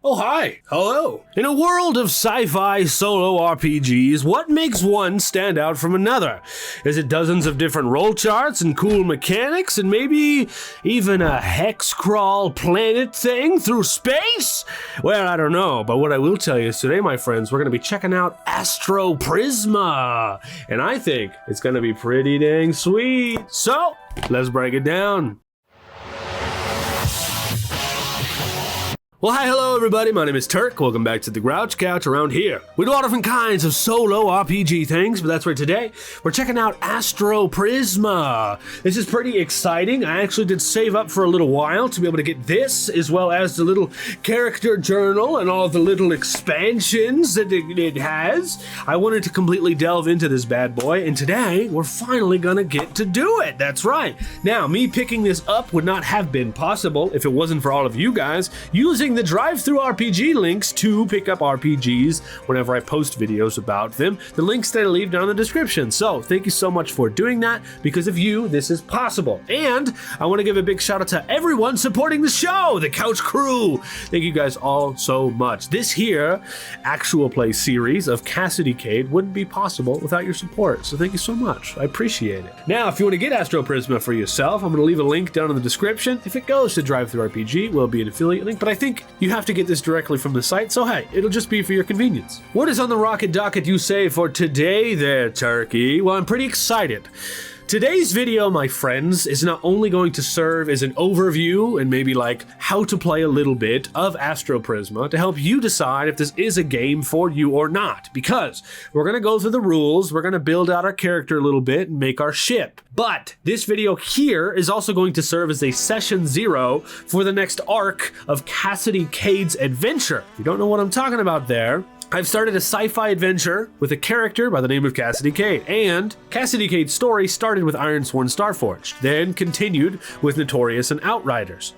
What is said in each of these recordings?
Oh, hi. Hello. In a world of sci-fi solo RPGs, what makes one stand out from another? Is it dozens of different roll charts and cool mechanics and maybe even a hexcrawl planet thing through space? Well, I don't know, but what I will tell you is today, my friends, we're going to be checking out Astroprisma, and I think it's going to be pretty dang sweet. So, let's break it down. Well, hi, hello, everybody. My name is Turk. Welcome back to the Grouch Couch. Around here, we do all different kinds of solo RPG things, but that's right. Today, we're checking out Astroprisma. This is pretty exciting. I actually did save up for a little while to be able to get this, as well as the little character journal and all the little expansions that it has. I wanted to completely delve into this bad boy, and today, we're finally gonna get to do it. That's right. Now, me picking this up would not have been possible if it wasn't for all of you guys using the drive-through RPG links to pick up RPGs whenever I post videos about them. The links that I leave down in the description. So thank you so much for doing that. Because of you, this is possible. And I want to give a big shout out to everyone supporting the show, the Couch Crew. Thank you guys all so much. This here actual play series of Cassidy Cade wouldn't be possible without your support. So thank you so much. I appreciate it. Now, if you want to get Astroprisma for yourself, I'm going to leave a link down in the description. If it goes to drive-through RPG, it will be an affiliate link. But I think you have to get this directly from the site, so hey, it'll just be for your convenience. What is on the rocket docket, you say, for today there, Turkey? Well, I'm pretty excited. Today's video, my friends, is not only going to serve as an overview and maybe like how to play a little bit of Astroprisma to help you decide if this is a game for you or not, because we're going to go through the rules, we're going to build out our character a little bit and make our ship. But this video here is also going to serve as a session 0 for the next arc of Cassidy Cade's adventure. If you don't know what I'm talking about there, I've started a sci-fi adventure with a character by the name of Cassidy Cade, and Cassidy Cade's story started with Ironsworn Starforged, then continued with Notorious and Outsiders.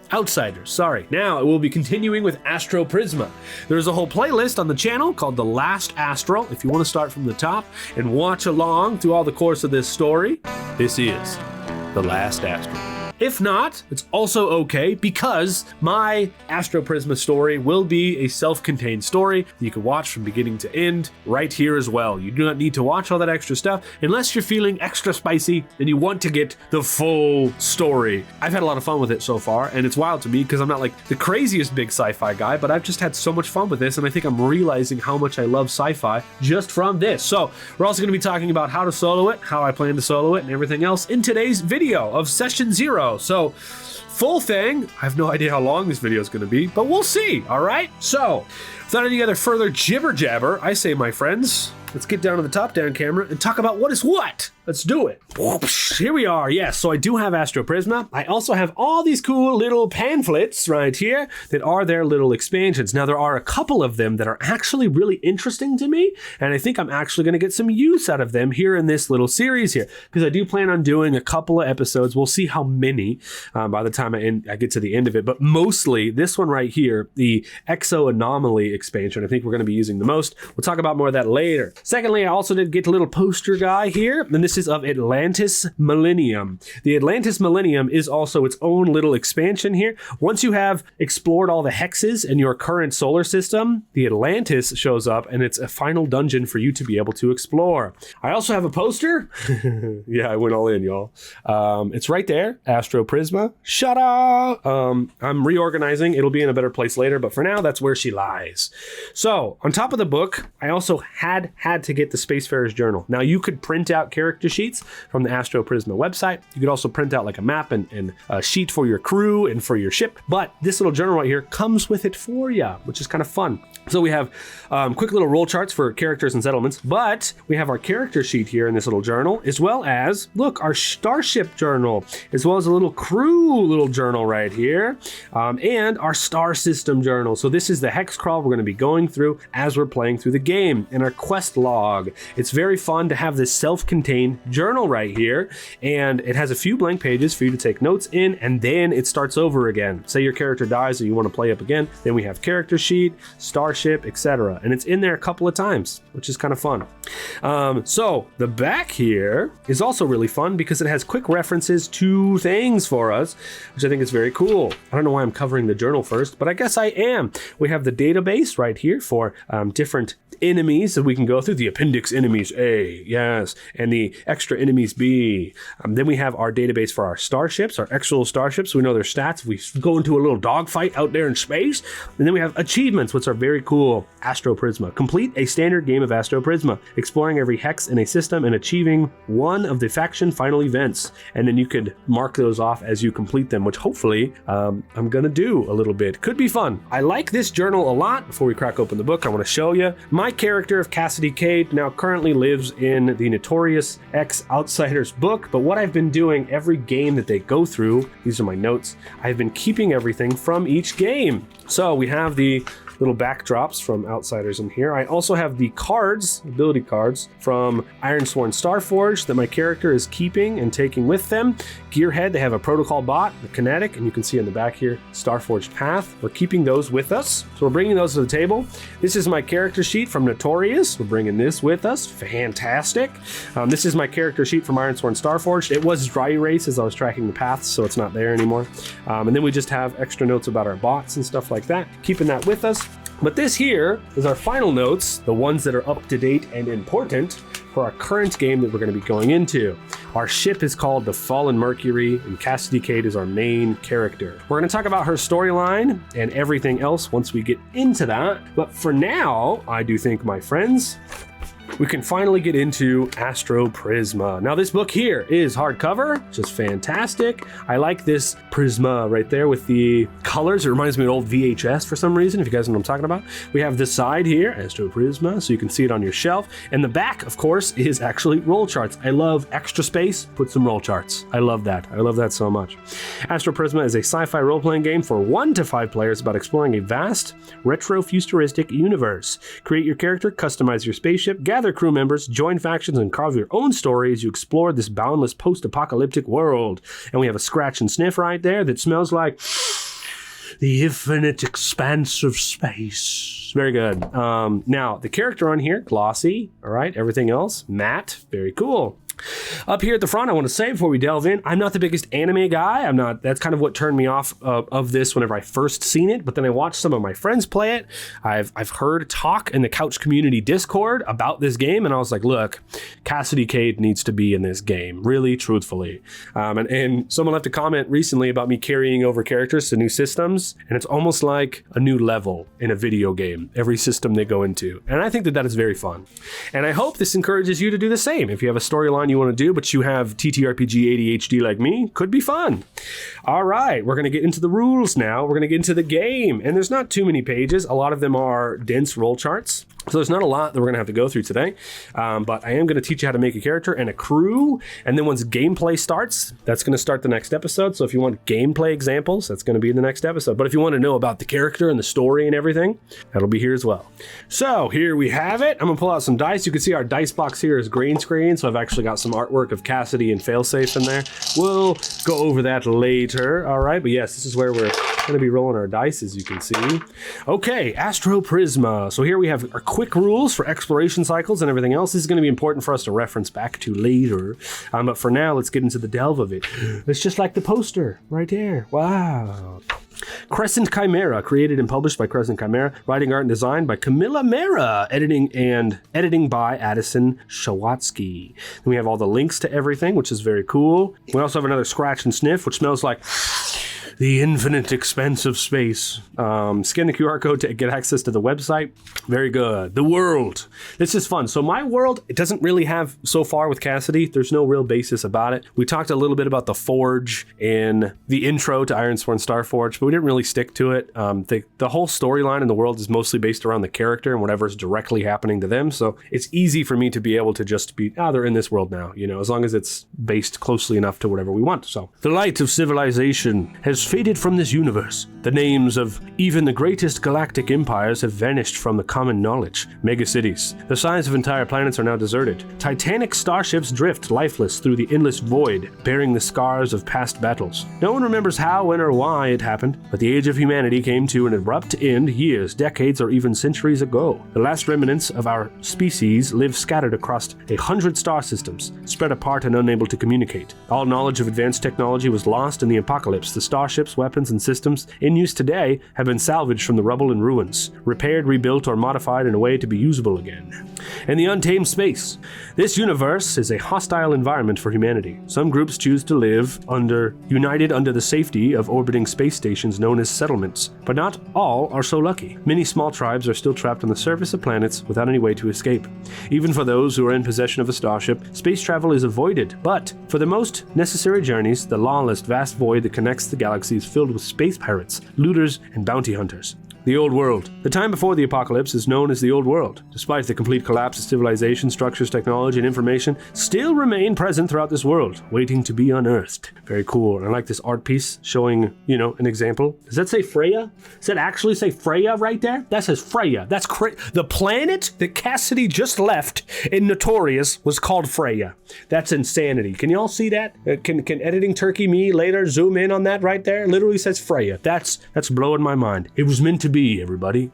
Now it will be continuing with Astroprisma. There's a whole playlist on the channel called The Last Astral. If you want to start from the top and watch along through all the course of this story, this is The Last Astral. If not, it's also okay because my Astroprisma story will be a self-contained story you can watch from beginning to end right here as well. You do not need to watch all that extra stuff unless you're feeling extra spicy and you want to get the full story. I've had a lot of fun with it so far, and it's wild to me because I'm not like the craziest big sci-fi guy, but I've just had so much fun with this, and I think I'm realizing how much I love sci-fi just from this. So we're also going to be talking about how to solo it, how I plan to solo it, and everything else in today's video of Session 0. So, full thing. I have no idea how long this video is going to be, but we'll see, all right? So, without any other further jibber-jabber, I say, my friends, let's get down to the top-down camera and talk about what is what. Let's do it. Here we are. Yes, so I do have Astroprisma. I also have all these cool little pamphlets right here that are their little expansions. Now, there are a couple of them that are actually really interesting to me, and I think I'm actually going to get some use out of them here in this little series here, because I do plan on doing a couple of episodes. We'll see how many by the time I get to the end of it, but mostly this one right here, the Exo Anomaly expansion, I think we're going to be using the most. We'll talk about more of that later. Secondly, I also did get a little poster guy here, and this is of Atlantis Millennium. The Atlantis Millennium is also its own little expansion here. Once you have explored all the hexes in your current solar system, the Atlantis shows up, and it's a final dungeon for you to be able to explore. I also have a poster. Yeah, I went all in, y'all. It's right there, Astroprisma. Shut up! I'm reorganizing. It'll be in a better place later, but for now, that's where she lies. So, on top of the book, I also had to get the Spacefarer's Journal. Now, you could print out character sheets from the Astroprisma website. You could also print out like a map and a sheet for your crew and for your ship, but this little journal right here comes with it for you, which is kind of fun. So we have quick little roll charts for characters and settlements, but we have our character sheet here in this little journal, as well as, look, our starship journal, as well as a little crew little journal right here, and our star system journal. So this is the hexcrawl we're going to be going through as we're playing through the game, and our quest log. It's very fun to have this self-contained little journal right here, and it has a few blank pages for you to take notes in, and then it starts over again. Say your character dies or you want to play up again, then we have character sheet, starship, etc. And it's in there a couple of times, which is kind of fun. So the back here is also really fun because it has quick references to things for us, which I think is very cool. I don't know why I'm covering the journal first, but I guess I am. We have the database right here for different enemies that we can go through. The appendix enemies A, yes, and the extra enemies B. Then we have our database for our starships, our actual starships. We know their stats. We go into a little dogfight out there in space. And then we have achievements, which are very cool. Astroprisma. Complete a standard game of Astroprisma, exploring every hex in a system and achieving one of the faction final events. And then you could mark those off as you complete them, which hopefully I'm gonna do a little bit. Could be fun. I like this journal a lot. Before we crack open the book, I want to show you my character of Cassidy Cade now currently lives in the Notorious X Outsiders book, but what I've been doing every game that they go through, these are my notes, I've been keeping everything from each game. So we have the little backdrops from Outsiders in here. I also have the cards, ability cards from Ironsworn Starforged that my character is keeping and taking with them. Gearhead, they have a protocol bot, the kinetic, and you can see in the back here, Starforged Path. We're keeping those with us. So we're bringing those to the table. This is my character sheet from Notorious. We're bringing this with us. Fantastic. This is my character sheet from Ironsworn Starforged. It was dry erase as I was tracking the paths, so it's not there anymore. And then we just have extra notes about our bots and stuff like that, keeping that with us. But this here is our final notes, the ones that are up to date and important for our current game that we're going to be going into. Our ship is called the Fallen Mercury, and Cassidy Cade is our main character. We're going to talk about her storyline and everything else once we get into that. But for now, I do think, my friends, we can finally get into Astroprisma. Now this book here is hardcover, just fantastic. I like this Prisma right there with the colors. It reminds me of old VHS for some reason, if you guys know what I'm talking about. We have this side here, Astroprisma, so you can see it on your shelf. And the back, of course, is actually roll charts. I love extra space, put some roll charts. I love that. I love that so much. Astroprisma is a sci-fi role-playing game for 1 to 5 players about exploring a vast, retro-futuristic universe. Create your character, customize your spaceship, gather crew members, join factions, and carve your own story as you explore this boundless post-apocalyptic world. And we have a scratch and sniff right there that smells like the infinite expanse of space. Very good. Now, the character on here, glossy, all right, everything else, matte, very cool. Up here at the front, I want to say before we delve in, I'm not the biggest anime guy. That's kind of what turned me off of this whenever I first seen it. But then I watched some of my friends play it. I've heard talk in the Couch Community Discord about this game, and I was like, look, Cassidy Cade needs to be in this game, really, truthfully. And someone left a comment recently about me carrying over characters to new systems, and it's almost like a new level in a video game, every system they go into. And I think that is very fun. And I hope this encourages you to do the same. If you have a storyline you want to do, but you have TTRPG ADHD like me, could be fun. All right, we're going to get into the rules now. We're going to get into the game, and there's not too many pages. A lot of them are dense roll charts. So there's not a lot that we're going to have to go through today, but I am going to teach you how to make a character and a crew, and then once gameplay starts, that's going to start the next episode. So if you want gameplay examples, that's going to be in the next episode. But if you want to know about the character and the story and everything, that'll be here as well. So here we have it. I'm going to pull out some dice. You can see our dice box here is green screen, so I've actually got some artwork of Cassidy and Failsafe in there. We'll go over that later. All right, but yes, this is where we're going to be rolling our dice, as you can see. Okay, Astroprisma. So here we have our quick rules for exploration cycles and everything else. This is going to be important for us to reference back to later. But for now, let's get into the delve of it. It's just like the poster right there. Wow. Crescent Chimera, created and published by Crescent Chimera, writing, art, and design by Camilla Mera, editing by Addison Shawatsky. Then we have all the links to everything, which is very cool. We also have another scratch and sniff, which smells like the infinite expanse of space. Scan the QR code to get access to the website. Very good. The world. This is fun. So my world, it doesn't really have, so far with Cassidy, there's no real basis about it. We talked a little bit about the Forge in the intro to Ironsworn Starforged, but we didn't really stick to it. The whole storyline in the world is mostly based around the character and whatever's directly happening to them. So it's easy for me to be able to just be, they're in this world now, as long as it's based closely enough to whatever we want. So the light of civilization has faded from this universe. The The names of even the greatest galactic empires have vanished from the common knowledge. Megacities, the size of entire planets, are now deserted. Titanic starships drift lifeless through the endless void, bearing the scars of past battles. No one remembers how, when, or why it happened, but the age of humanity came to an abrupt end years, decades, or even centuries ago. The last remnants of our species live scattered across 100 star systems, spread apart and unable to communicate. All knowledge of advanced technology was lost in the apocalypse. The starships, weapons, and systems in use today have been salvaged from the rubble and ruins, repaired, rebuilt, or modified in a way to be usable again. And the untamed space. This universe is a hostile environment for humanity. Some groups choose to live united under the safety of orbiting space stations known as settlements, but not all are so lucky. Many small tribes are still trapped on the surface of planets without any way to escape. Even for those who are in possession of a starship, space travel is avoided, but for the most necessary journeys, the lawless vast void that connects the galaxy is filled with space pirates, looters, and bounty hunters. The Old World. The time before the apocalypse is known as the Old World. Despite the complete collapse of civilization, structures, technology, and information still remain present throughout this world, waiting to be unearthed. Very cool. I like this art piece showing, an example. Does that say Freya? Does that actually say Freya right there? That says Freya. That's the planet that Cassidy just left in Notorious was called Freya. That's insanity. Can y'all see that? Can Editing Turkey me later zoom in on that right there? It literally says Freya. That's blowing my mind. It was meant to be, everybody.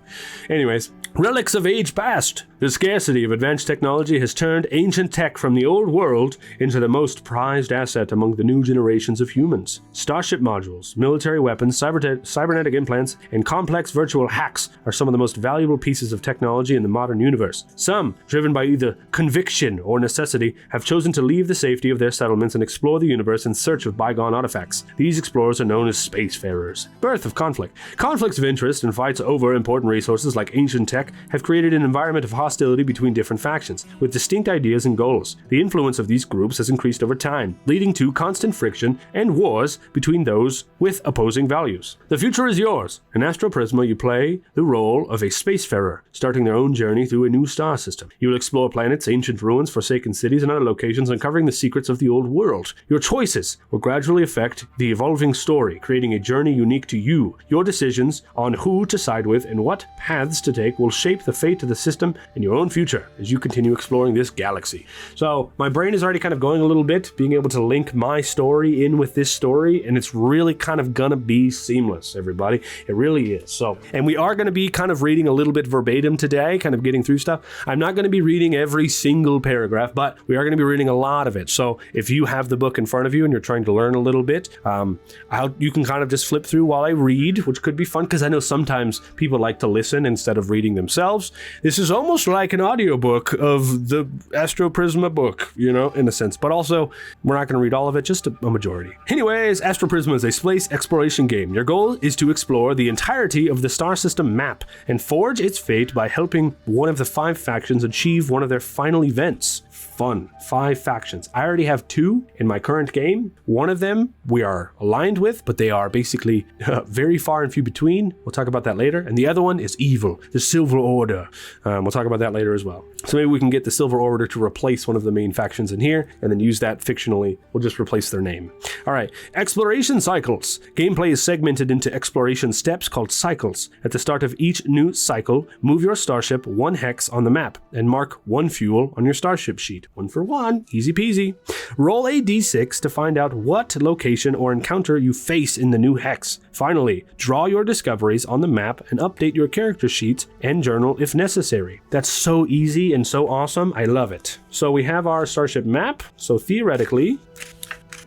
Anyways, relics of age past. The scarcity of advanced technology has turned ancient tech from the old world into the most prized asset among the new generations of humans. Starship modules, military weapons, cybernetic implants, and complex virtual hacks are some of the most valuable pieces of technology in the modern universe. Some, driven by either conviction or necessity, have chosen to leave the safety of their settlements and explore the universe in search of bygone artifacts. These explorers are known as spacefarers. Birth of conflict. Conflicts of interest and fights over important resources like ancient tech have created an environment of hostility between different factions, with distinct ideas and goals. The influence of these groups has increased over time, leading to constant friction and wars between those with opposing values. The future is yours. In Astroprisma, you play the role of a spacefarer, starting their own journey through a new star system. You will explore planets, ancient ruins, forsaken cities, and other locations, uncovering the secrets of the old world. Your choices will gradually affect the evolving story, creating a journey unique to you. Your decisions on who to side with and what paths to take will shape the fate of the system and your own future as you continue exploring this galaxy. So my brain is already kind of going a little bit, being able to link my story in with this story, and it's really kind of gonna be seamless, everybody. It really is. So, and we are gonna be kind of reading a little bit verbatim today, kind of getting through stuff. I'm not gonna be reading every single paragraph, but we are gonna be reading a lot of it. So if you have the book in front of you and you're trying to learn a little bit, you can kind of just flip through while I read, which could be fun, because I know sometimes people like to listen instead of reading themselves. This is almost like an audiobook of the Astroprisma book, in a sense. But also, we're not going to read all of it, just a majority. Anyways, Astroprisma is a space exploration game. Your goal is to explore the entirety of the star system map and forge its fate by helping one of the 5 factions achieve one of their final events. Fun. 5 factions. I already have 2 in my current game. One of them we are aligned with, but they are basically very far and few between. We'll talk about that later. And the other one is evil, the Silver Order. We'll talk about that later as well. So maybe we can get the Silver Order to replace one of the main factions in here, and then use that fictionally. We'll just replace their name. All right. Exploration cycles. Gameplay is segmented into exploration steps called cycles. At the start of each new cycle, move your starship 1 hex on the map and mark 1 fuel on your starship sheet. 1 for 1, easy peasy. Roll a d6 to find out what location or encounter you face in the new hex. Finally, draw your discoveries on the map and update your character sheets and journal if necessary. That's so easy and so awesome. I love it. So we have our starship map. So theoretically,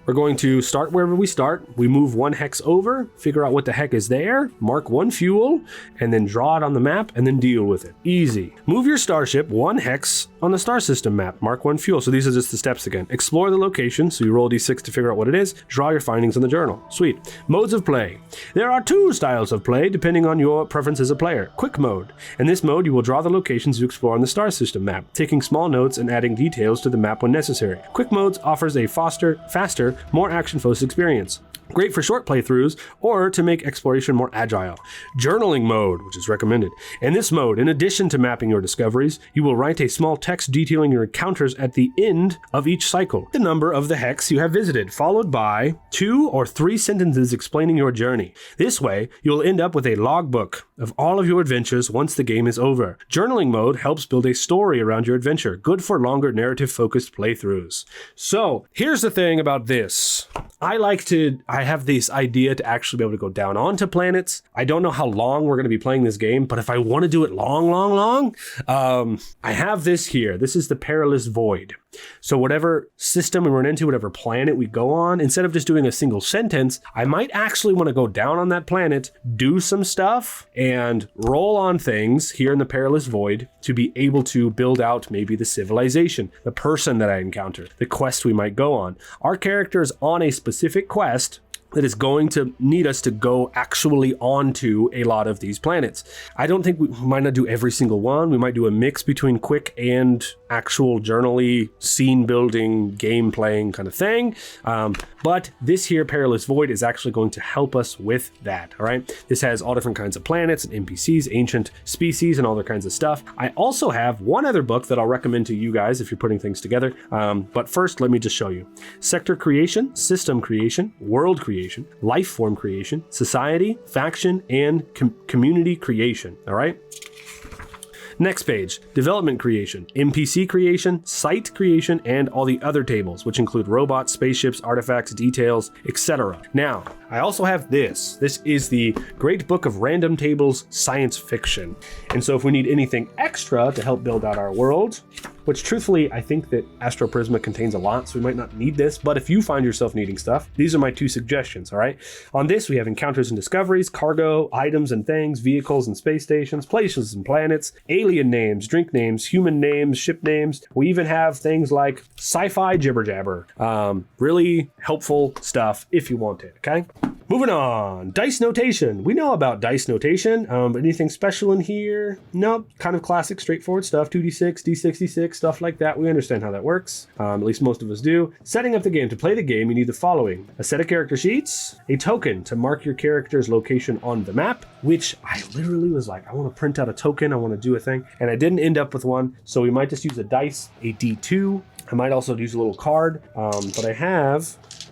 we're going to start wherever we start. We move 1 hex over, figure out what the heck is there, mark 1 fuel, and then draw it on the map, and then deal with it. Easy. Move your starship 1 hex on the star system map, mark 1 fuel. So these are just the steps again. Explore the location, so you roll d6 to figure out what it is, draw your findings in the journal. Sweet. Modes of play. There are 2 styles of play depending on your preference as a player. Quick mode. In this mode, you will draw the locations you explore on the star system map, taking small notes and adding details to the map when necessary. Quick modes offers a faster, more action-focused experience. Great for short playthroughs or to make exploration more agile. Journaling mode, which is recommended. In this mode, in addition to mapping your discoveries, you will write a small text detailing your encounters at the end of each cycle. The number of the hex you have visited, followed by 2 or 3 sentences explaining your journey. This way, you'll end up with a logbook of all of your adventures once the game is over. Journaling mode helps build a story around your adventure, good for longer narrative-focused playthroughs. So, here's the thing about this. I have this idea to actually be able to go down onto planets. I don't know how long we're going to be playing this game, but if I want to do it long, I have this here. This is the Perilous Void. So whatever system we run into, whatever planet we go on, instead of just doing a single sentence, I might actually want to go down on that planet, do some stuff, and roll on things here in the Perilous Void to be able to build out maybe the civilization, the person that I encounter, the quest we might go on. Our character is on a specific quest that is going to need us to go actually onto a lot of these planets. I don't think we might not do every single one. We might do a mix between quick and actual journal-y, scene-building, game-playing kind of thing. But this here, Perilous Void, is actually going to help us with that, all right? This has all different kinds of planets and NPCs, ancient species, and all that kinds of stuff. I also have one other book that I'll recommend to you guys if you're putting things together. But first, let me just show you. Sector creation, system creation, world creation, life form creation, society, faction, and community creation, all right? Next page, development creation, NPC creation, site creation, and all the other tables, which include robots, spaceships, artifacts, details, etc. Now, I also have this. This is the Great Book of Random Tables Science Fiction. And so if we need anything extra to help build out our world, which truthfully, I think that Astroprisma contains a lot, so we might not need this, but if you find yourself needing stuff, these are my 2 suggestions, all right? On this, we have encounters and discoveries, cargo, items and things, vehicles and space stations, places and planets, alien names, drink names, human names, ship names. We even have things like sci-fi jibber jabber. Really helpful stuff if you want it, okay? Moving on, dice notation. We know about dice notation. Anything special in here? Nope, kind of classic, straightforward stuff. 2d6, d66, stuff like that. We understand how that works. At least most of us do. Setting up the game. To play the game, you need the following: a set of character sheets, a token to mark your character's location on the map, which I literally was like, I want to print out a token, I want to do a thing, and I didn't end up with one, so we might just use a dice, a d2. I might also use a little card, but I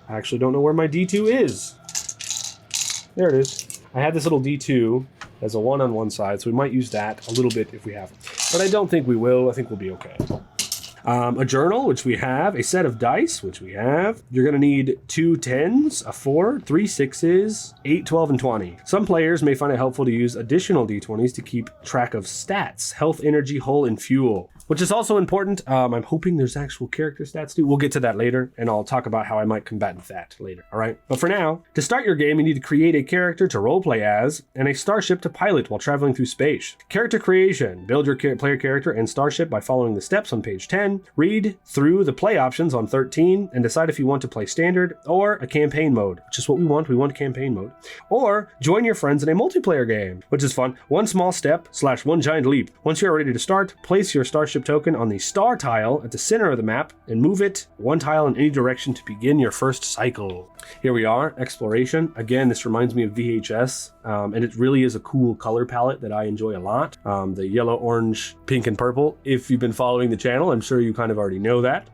actually don't know where my d2 is. There it is. I had this little D2 as a 1 on one side, so we might use that a little bit if we have it. But I don't think we will. I think we'll be okay. A journal, which we have. A set of dice, which we have. You're going to need 2 10s, a 4, 3 6s, 8, 12, and 20. Some players may find it helpful to use additional D20s to keep track of stats, health, energy, hull, and fuel, which is also important. I'm hoping there's actual character stats too. We'll get to that later, and I'll talk about how I might combat that later, all right? But for now, to start your game, you need to create a character to roleplay as, and a starship to pilot while traveling through space. Character creation. Build your player character and starship by following the steps on page 10. Read through the play options on 13, and decide if you want to play standard or a campaign mode, which is what we want. We want campaign mode. Or join your friends in a multiplayer game, which is fun. One small step / one giant leap. Once you're ready to start, place your starship token on the star tile at the center of the map and move it 1 tile in any direction to begin your first cycle. Here we are, Exploration. Again, this reminds me of VHS, and it really is a cool color palette that I enjoy a lot. The yellow, orange, pink, and purple. If you've been following the channel, I'm sure you kind of already know that.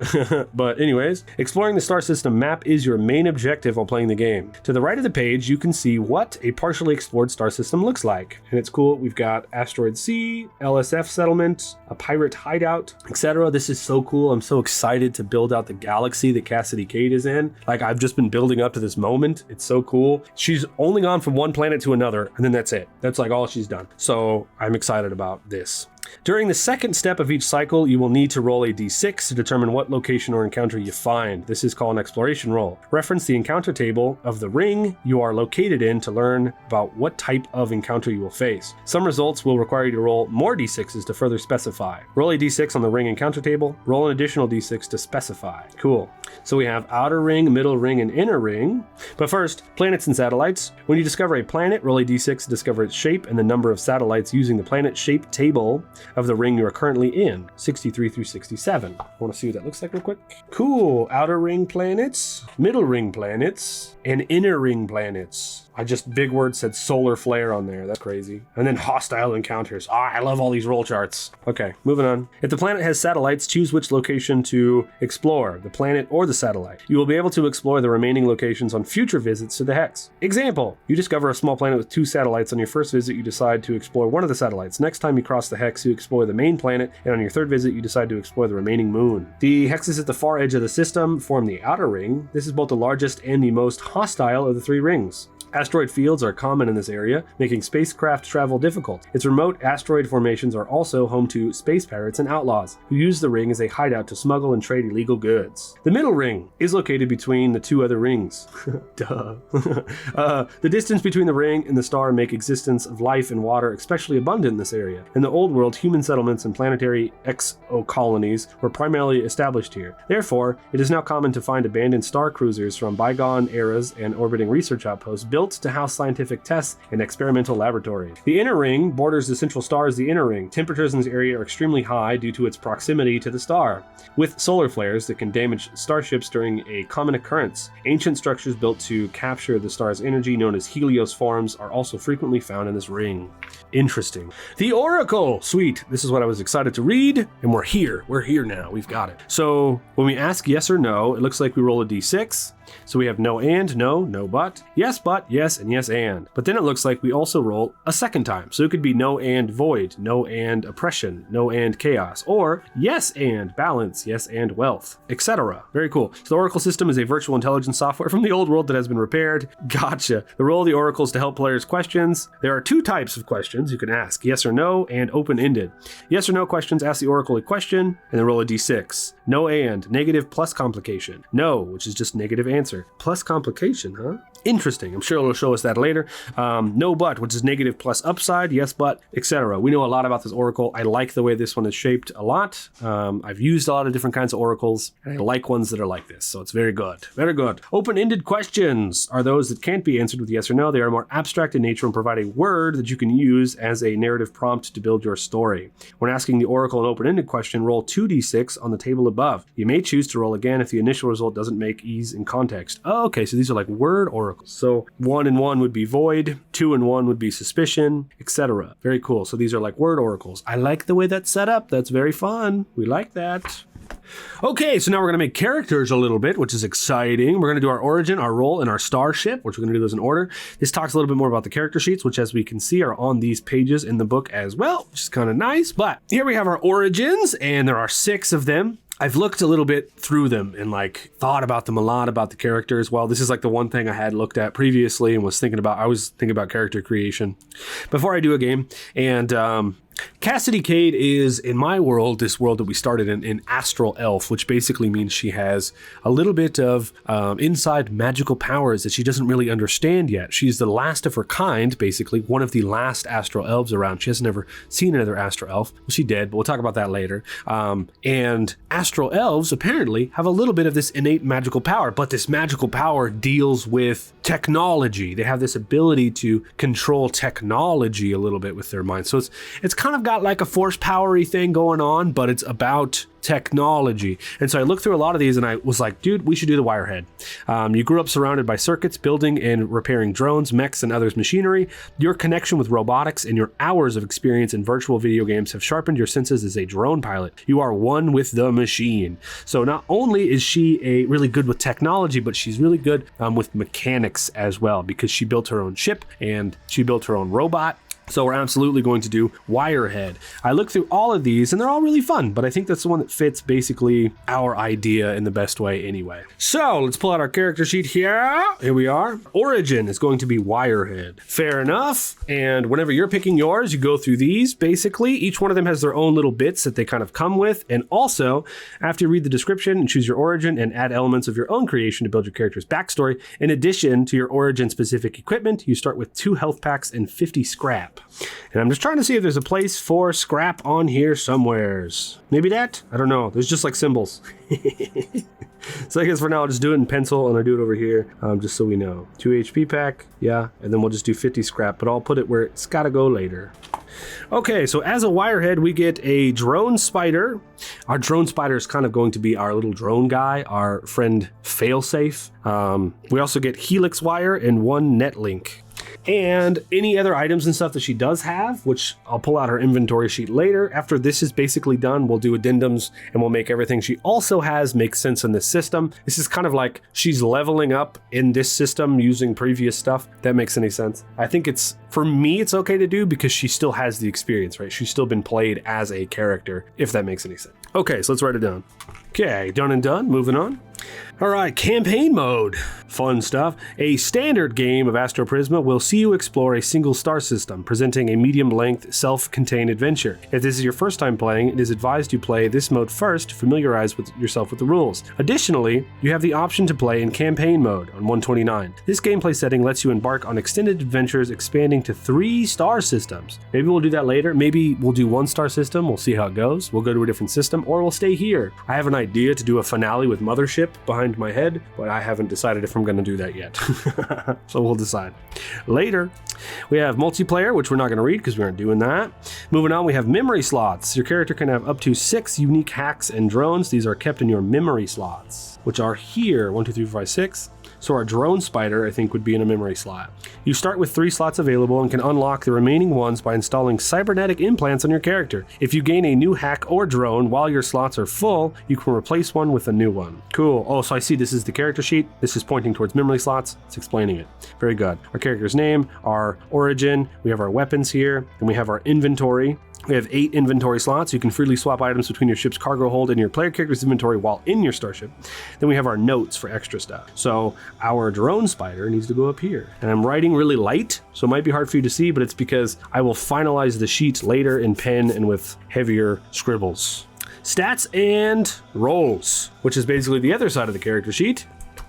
But anyways, exploring the star system map is your main objective while playing the game. To the right of the page, you can see what a partially explored star system looks like. And it's cool. We've got Asteroid C, LSF settlement, a pirate hideout, etc. This is so cool. I'm so excited to build out the galaxy that Cassidy Cade is in. Like, I've just been building up to this moment. It's so cool. She's only gone from one planet to another, and then that's it. That's like all she's done. So I'm excited about this. During the second step of each cycle, you will need to roll a d6 to determine what location or encounter you find. This is called an exploration roll. Reference the encounter table of the ring you are located in to learn about what type of encounter you will face. Some results will require you to roll more d6s to further specify. Roll a d6 on the ring encounter table. Roll an additional d6 to specify. Cool. So we have outer ring, middle ring, and inner ring. But first, planets and satellites. When you discover a planet, roll a d6 to discover its shape and the number of satellites using the planet shape table of the ring you are currently in, 63 through 67. I want to see what that looks like real quick. Cool. Outer ring planets, middle ring planets, and inner ring planets. I just big word said solar flare on there. That's crazy. And then hostile encounters. I love all these roll charts. Okay, moving on. If the planet has satellites, choose which location to explore, the planet or the satellite. You will be able to explore the remaining locations on future visits to the Hex. Example, you discover a small planet with 2 satellites. On your first visit, you decide to explore one of the satellites. Next time you cross the Hex, you explore the main planet, and on your third visit, you decide to explore the remaining moon. The hexes at the far edge of the system form the outer ring. This is both the largest and the most hostile of the 3 rings. Asteroid fields are common in this area, making spacecraft travel difficult. Its remote asteroid formations are also home to space pirates and outlaws, who use the ring as a hideout to smuggle and trade illegal goods. The middle ring is located between the 2 other rings. Duh. The distance between the ring and the star make existence of life and water especially abundant in this area. In the old world, human settlements and planetary exocolonies were primarily established here. Therefore, it is now common to find abandoned star cruisers from bygone eras and orbiting research outposts built to house scientific tests and experimental laboratories. The inner ring borders the central star as the inner ring. Temperatures in this area are extremely high due to its proximity to the star, with solar flares that can damage starships during a common occurrence. Ancient structures built to capture the star's energy, known as heliosforms, are also frequently found in this ring. Interesting. The Oracle! Sweet. This is what I was excited to read, and we're here. We're here now. We've got it. So when we ask yes or no, it looks like we roll a d6. So we have no and, no but, yes but, yes and yes and. But then it looks like we also roll a second time. So it could be no and void, no and oppression, no and chaos, or yes and balance, yes and wealth, etc. Very cool. So the Oracle system is a virtual intelligence software from the old world that has been repaired. Gotcha. The role of the Oracle is to help players questions. There are 2 types of questions you can ask, yes or no and open-ended. Yes or no questions ask the Oracle a question and then roll a d6. No and, negative plus complication. No, which is just negative answer. Plus complication, huh? Interesting. I'm sure it'll show us that later. No but, which is negative plus upside, yes but, etc. We know a lot about this Oracle. I like the way this one is shaped a lot. I've used a lot of different kinds of Oracles, and I like ones that are like this, so it's very good. Very good. Open-ended questions are those that can't be answered with yes or no. They are more abstract in nature and provide a word that you can use as a narrative prompt to build your story. When asking the Oracle an open-ended question, roll 2d6 on the table above. You may choose to roll again if the initial result doesn't make ease in context. Oh, okay, so these are like word oracles. So 1 and 1 would be void, 2 and 1 would be suspicion, etc. Very cool. So these are like word oracles. I like the way that's set up. That's very fun. We like that. Okay, so now we're going to make characters a little bit, which is exciting. We're going to do our origin, our role, and our starship, which we're going to do those in order. This talks a little bit more about the character sheets, which as we can see are on these pages in the book as well, which is kind of nice. But here we have our origins, and there are 6 of them. I've looked a little bit through them and like thought about them a lot, about the characters. Well, this is like the one thing I had looked at previously and was thinking about character creation before I do a game. And Cassidy Cade is, in my world, this world that we started in, an astral elf, which basically means she has a little bit of inside magical powers that she doesn't really understand yet. She's the last of her kind, basically, one of the last astral elves around. She hasn't ever seen another astral elf. Well, she did, but we'll talk about that later. And astral elves apparently have a little bit of this innate magical power, but this magical power deals with technology. They have this ability to control technology a little bit with their mind. So it's kind of got like a force powery thing going on, but it's about technology. And so I looked through a lot of these and I was like, dude, we should do the Wirehead. You grew up surrounded by circuits, building and repairing drones, mechs, and others machinery. Your connection with robotics and your hours of experience in virtual video games have sharpened your senses as a drone pilot. You are one with the machine. So not only is she really good with technology, but she's really good with mechanics as well, because she built her own ship and she built her own robot. So we're absolutely going to do Wirehead. I looked through all of these and they're all really fun, but I think that's the one that fits basically our idea in the best way anyway. So let's pull out our character sheet here. Here we are. Origin is going to be Wirehead. Fair enough. And whenever you're picking yours, you go through these basically. Each one of them has their own little bits that they kind of come with. And also, after you read the description and choose your origin and add elements of your own creation to build your character's backstory, in addition to your origin specific equipment, you start with 2 health packs and 50 scrap. scrap. And I'm just trying to see if there's a place for scrap on here somewheres. Maybe that? I don't know. There's just like symbols. So I guess for now I'll just do it in pencil and I'll do it over here, just so we know. 2 HP pack, yeah, and then we'll just do 50 scrap, but I'll put it where it's gotta go later. Okay, so as a wirehead, we get a drone spider. Our drone spider is kind of going to be our little drone guy, our friend Failsafe. We also get helix wire and 1 net link. And any other items and stuff that she does have, which I'll pull out her inventory sheet later. After this is basically done, we'll do addendums and we'll make everything she also has make sense in this system. This is kind of like she's leveling up in this system using previous stuff. If that makes any sense. I think it's, for me, it's okay to do because she still has the experience, right? She's still been played as a character, if that makes any sense. Okay, so let's write it down. Okay, done and done, moving on. All right, campaign mode. Fun stuff. A standard game of Astroprisma will see you explore a single star system, presenting a medium-length, self-contained adventure. If this is your first time playing, it is advised you play this mode first to familiarize yourself with the rules. Additionally, you have the option to play in campaign mode on 129. This gameplay setting lets you embark on extended adventures expanding to 3 star systems. Maybe we'll do that later. Maybe we'll do 1 star system. We'll see how it goes. We'll go to a different system, or we'll stay here. I have an idea to do a finale with Mothership behind my head, but I haven't decided if I'm going to do that yet. So we'll decide later. We have multiplayer, which we're not going to read because we aren't doing that. Moving on, we have memory slots. Your character can have up to 6 unique hacks and drones. These are kept in your memory slots, which are here. 1, 2, 3, 4, 5, 6. So our drone spider, I think, would be in a memory slot. You start with 3 slots available and can unlock the remaining ones by installing cybernetic implants on your character. If you gain a new hack or drone while your slots are full, you can replace one with a new one. Cool. Oh, so I see this is the character sheet. This is pointing towards memory slots. It's explaining it. Very good. Our character's name, our origin, we have our weapons here, and we have our inventory. We have 8 inventory slots. You can freely swap items between your ship's cargo hold and your player character's inventory while in your starship. Then we have our notes for extra stuff. So our drone spider needs to go up here. And I'm writing really light, so it might be hard for you to see, but it's because I will finalize the sheets later in pen and with heavier scribbles. Stats and rolls, which is basically the other side of the character sheet.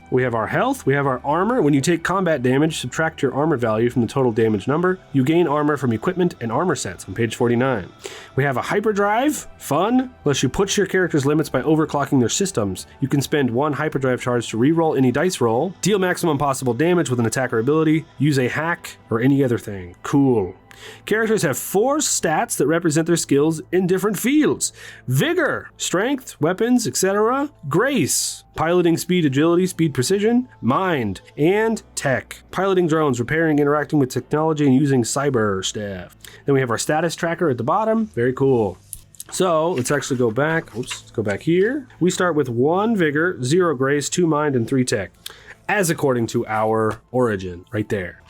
We have our health, we have our armor. When you take combat damage, subtract your armor value from the total damage number. You gain armor from equipment and armor sets on page 49. We have a hyperdrive, fun. Unless you push your character's limits by overclocking their systems, you can spend 1 hyperdrive charge to reroll any dice roll, deal maximum possible damage with an attacker ability, use a hack, or any other thing. Cool. Characters have 4 stats that represent their skills in different fields. Vigor, strength, weapons, etc. Grace, piloting, speed, agility, speed, precision, mind, and tech. Piloting drones, repairing, interacting with technology, and using cyber stuff. Then we have our status tracker at the bottom. Very cool. So let's actually go back. Let's go back here. We start with 1 vigor, 0 grace, 2 mind, and 3 tech, as according to our origin right there.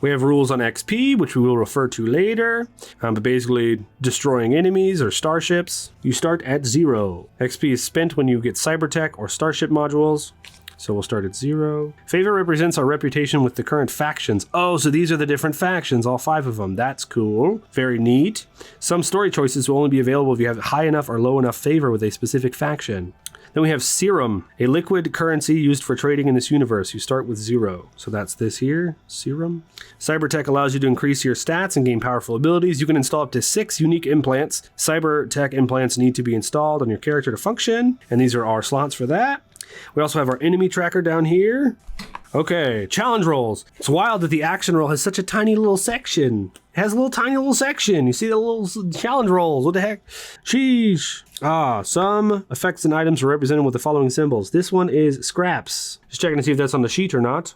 We have rules on XP, which we will refer to later, but basically destroying enemies or starships. You start at 0. XP is spent when you get cybertech or starship modules. So we'll start at 0. Favor represents our reputation with the current factions. Oh, so these are the different factions, all 5 of them. That's cool. Very neat. Some story choices will only be available if you have high enough or low enough favor with a specific faction. Then we have serum, a liquid currency used for trading in this universe. You start with 0. So that's this here, serum. Cybertech allows you to increase your stats and gain powerful abilities. You can install up to 6 unique implants. Cybertech implants need to be installed on your character to function, and these are our slots for that. We also have our enemy tracker down here. Okay, challenge rolls. It's wild that the action roll has such a tiny little section. It has a little tiny little section. You see the little challenge rolls. What the heck? Sheesh. Some effects and items are represented with the following symbols. This one is scraps. Just checking to see if that's on the sheet or not.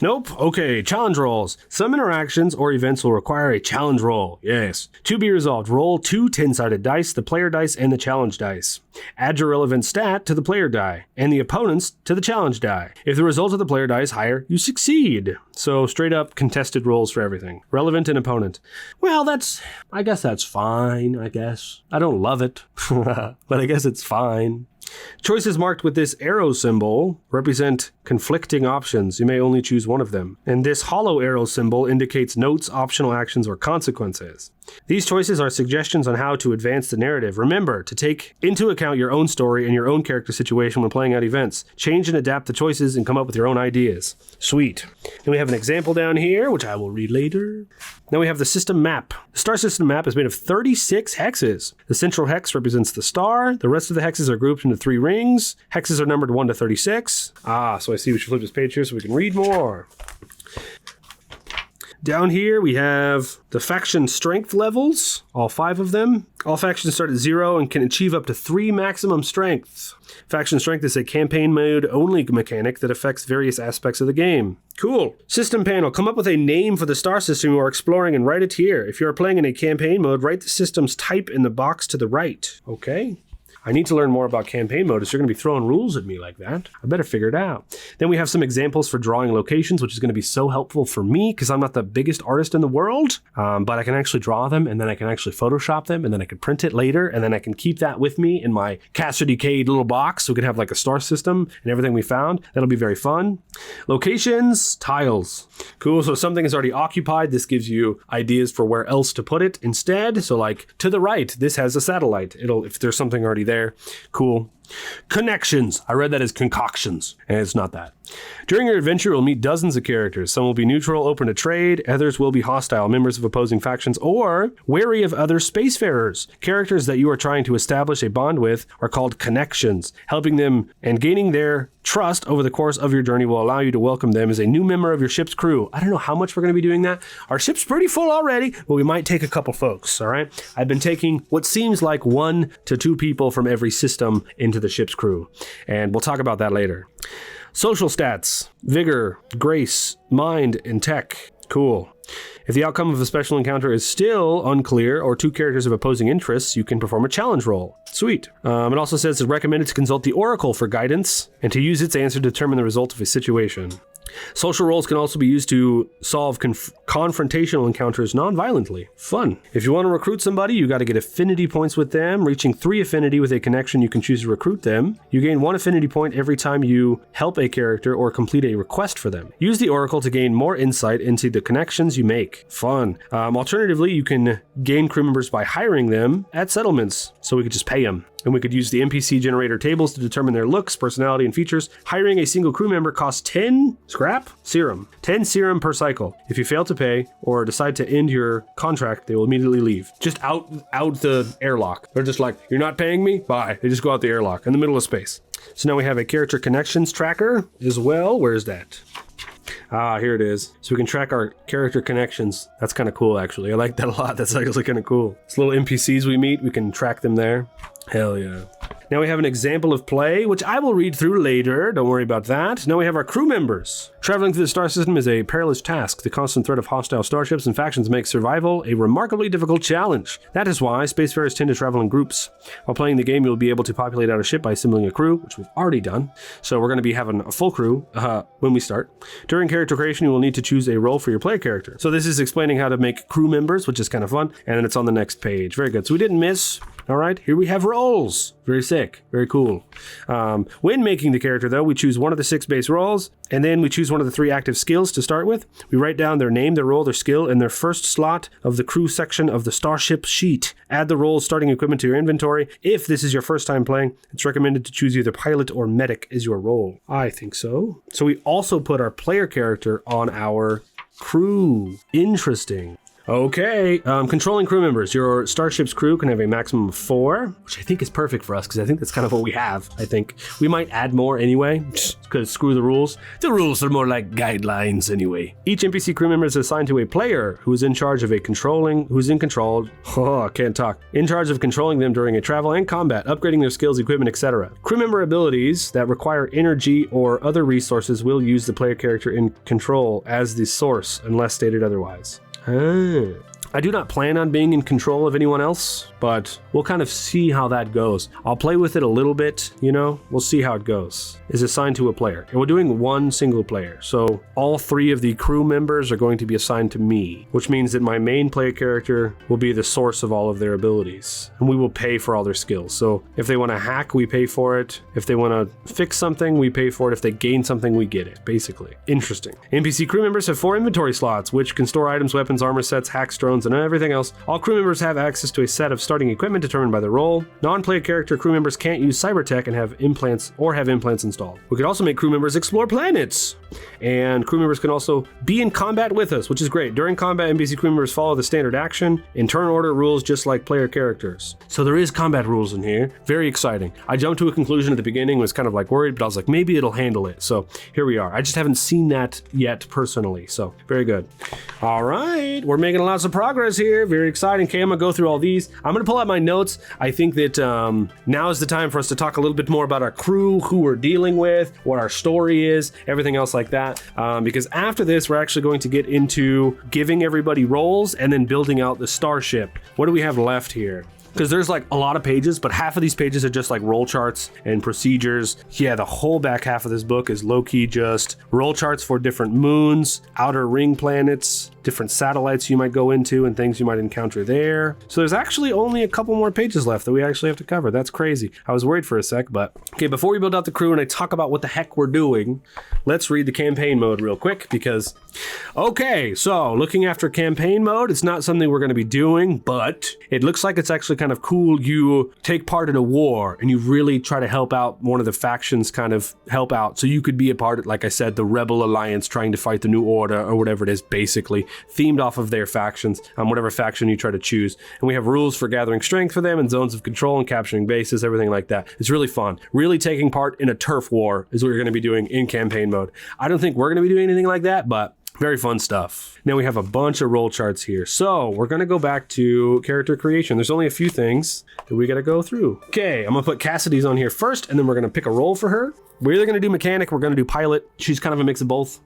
Nope. Okay, challenge rolls. Some interactions or events will require a challenge roll. Yes. To be resolved, roll 2 10-sided dice, the player dice and the challenge dice. Add your relevant stat to the player die and the opponent's to the challenge die. If the result of the player die is higher, you succeed. So straight up contested rolls for everything. Relevant and opponent. Well, I guess that's fine, I guess. I don't love it, but I guess it's fine. Choices marked with this arrow symbol represent conflicting options. You may only choose one of them. And this hollow arrow symbol indicates notes, optional actions, or consequences. These choices are suggestions on how to advance the narrative. Remember to take into account your own story and your own character situation when playing out events. Change and adapt the choices and come up with your own ideas. Sweet. And we have an example down here, which I will read later. Now we have the system map. The star system map is made of 36 hexes. The central hex represents the star. The rest of the hexes are grouped into 3 rings. Hexes are numbered 1 to 36. So I see we should flip this page here so we can read more. Down here, we have the faction strength levels, all 5 of them. All factions start at 0 and can achieve up to 3 maximum strengths. Faction strength is a campaign mode only mechanic that affects various aspects of the game. Cool. System panel. Come up with a name for the star system you are exploring and write it here. If you are playing in a campaign mode, write the system's type in the box to the right. Okay. I need to learn more about campaign mode. If you're going to be throwing rules at me like that, I better figure it out. Then we have some examples for drawing locations, which is going to be so helpful for me because I'm not the biggest artist in the world, but I can actually draw them, and then I can actually Photoshop them, and then I can print it later, and then I can keep that with me in my Cassidy Cade little box so we can have like a star system and everything we found. That'll be very fun. Locations, tiles. Cool, so if something is already occupied, this gives you ideas for where else to put it instead. So like to the right, this has a satellite. If there's something already there. Cool. Connections. I read that as concoctions, and it's not that. During your adventure, you'll meet dozens of characters. Some will be neutral, open to trade. Others will be hostile, members of opposing factions, or wary of other spacefarers. Characters that you are trying to establish a bond with are called connections. Helping them and gaining their trust over the course of your journey will allow you to welcome them as a new member of your ship's crew. I don't know how much we're going to be doing that. Our ship's pretty full already, but we might take a couple folks, all right? I've been taking what seems like 1 to 2 people from every system into the ship's crew, and we'll talk about that later. Social stats, vigor, grace, mind, and tech. Cool. If the outcome of a special encounter is still unclear or 2 characters of opposing interests, you can perform a challenge roll. Sweet. It also says it's recommended to consult the Oracle for guidance and to use its answer to determine the result of a situation. Social roles can also be used to solve confrontational encounters non-violently. Fun. If you want to recruit somebody, you got to get affinity points with them. Reaching 3 affinity with a connection, you can choose to recruit them. You gain 1 affinity point every time you help a character or complete a request for them. Use the Oracle to gain more insight into the connections you make. Fun. Alternatively, you can gain crew members by hiring them at settlements, so we could just pay them. And we could use the NPC generator tables to determine their looks, personality, and features. Hiring a single crew member costs 10 serum. 10 serum per cycle. If you fail to pay or decide to end your contract, they will immediately leave. Just out the airlock. They're just like, you're not paying me? Bye. They just go out the airlock in the middle of space. So now we have a character connections tracker as well. Where's that? Here it is. So we can track our character connections. That's kind of cool, actually. I like that a lot. That's actually kind of cool. These little NPCs we meet, we can track them there. Hell yeah. Now we have an example of play, which I will read through later. Don't worry about that. Now we have our crew members. Traveling through the star system is a perilous task. The constant threat of hostile starships and factions makes survival a remarkably difficult challenge. That is why spacefarers tend to travel in groups. While playing the game, you'll be able to populate out a ship by assembling a crew, which we've already done. So we're going to be having a full crew when we start. During character creation, you will need to choose a role for your player character. So this is explaining how to make crew members, which is kind of fun. And then it's on the next page. Very good. So we didn't miss. All right, here we have roles. Very sick, very cool. When making the character, though, we choose one of the 6 base roles, and then we choose one of the 3 active skills to start with. We write down their name, their role, their skill, and their first slot of the crew section of the starship sheet. Add the role's starting equipment to your inventory. If this is your first time playing, it's recommended to choose either pilot or medic as your role. I think so. So we also put our player character on our crew. Interesting. Okay, controlling crew members. Your starship's crew can have a maximum of 4, which I think is perfect for us because I think that's kind of what we have. I think we might add more anyway, because screw the rules. The rules are more like guidelines anyway. Each NPC crew member is assigned to a player who is in charge of in control. In charge of controlling them during a travel and combat, upgrading their skills, equipment, etc. Crew member abilities that require energy or other resources will use the player character in control as the source, unless stated otherwise. I do not plan on being in control of anyone else, but we'll kind of see how that goes. I'll play with it a little bit, you know, we'll see how it goes. Is assigned to a player, and we're doing one single player. So all 3 of the crew members are going to be assigned to me, which means that my main player character will be the source of all of their abilities, and we will pay for all their skills. So if they want to hack, we pay for it. If they want to fix something, we pay for it. If they gain something, we get it, basically. Interesting. NPC crew members have 4 inventory slots, which can store items, weapons, armor sets, hacks, drones, and everything else. All crew members have access to a set of starting equipment determined by their role. Non-player character crew members can't use cyber tech and have implants installed. We could also make crew members explore planets, and crew members can also be in combat with us, which is great. During combat, NPC crew members follow the standard action in turn order rules, just like player characters. So there is combat rules in here. Very exciting. I jumped to a conclusion at the beginning, was kind of like worried, but I was like, maybe it'll handle it. So here we are. I just haven't seen that yet personally. So very good. All right, we're making lots of progress here. Very exciting. Okay, I'm gonna go through all these. I'm gonna pull out my notes. I think that now is the time for us to talk a little bit more about our crew, who we're dealing with, what our story is, everything else like that. Because after this, we're actually going to get into giving everybody roles and then building out the starship. What do we have left here? Because there's like a lot of pages, but half of these pages are just like roll charts and procedures. Yeah, the whole back half of this book is low-key just roll charts for different moons, outer ring planets, different satellites you might go into and things you might encounter there. So there's actually only a couple more pages left that we actually have to cover. That's crazy. I was worried for a sec, but okay, before we build out the crew and I talk about what the heck we're doing, let's read the campaign mode real quick because, okay, so looking after campaign mode, it's not something we're going to be doing, but it looks like it's actually kind of cool. You take part in a war and you really try to help out one of the factions, kind of help out. So you could be a part of, like I said, the Rebel Alliance trying to fight the New Order or whatever it is, basically themed off of their factions, whatever faction you try to choose. And we have rules for gathering strength for them and zones of control and capturing bases, everything like that. It's really fun. Really taking part in a turf war is what you're going to be doing in campaign mode. I don't think we're going to be doing anything like that, but very fun stuff. Now we have a bunch of roll charts here. So we're going to go back to character creation. There's only a few things that we got to go through. Okay, I'm going to put Cassidy's on here first, and then we're going to pick a role for her. We're either going to do mechanic, we're going to do pilot. She's kind of a mix of both.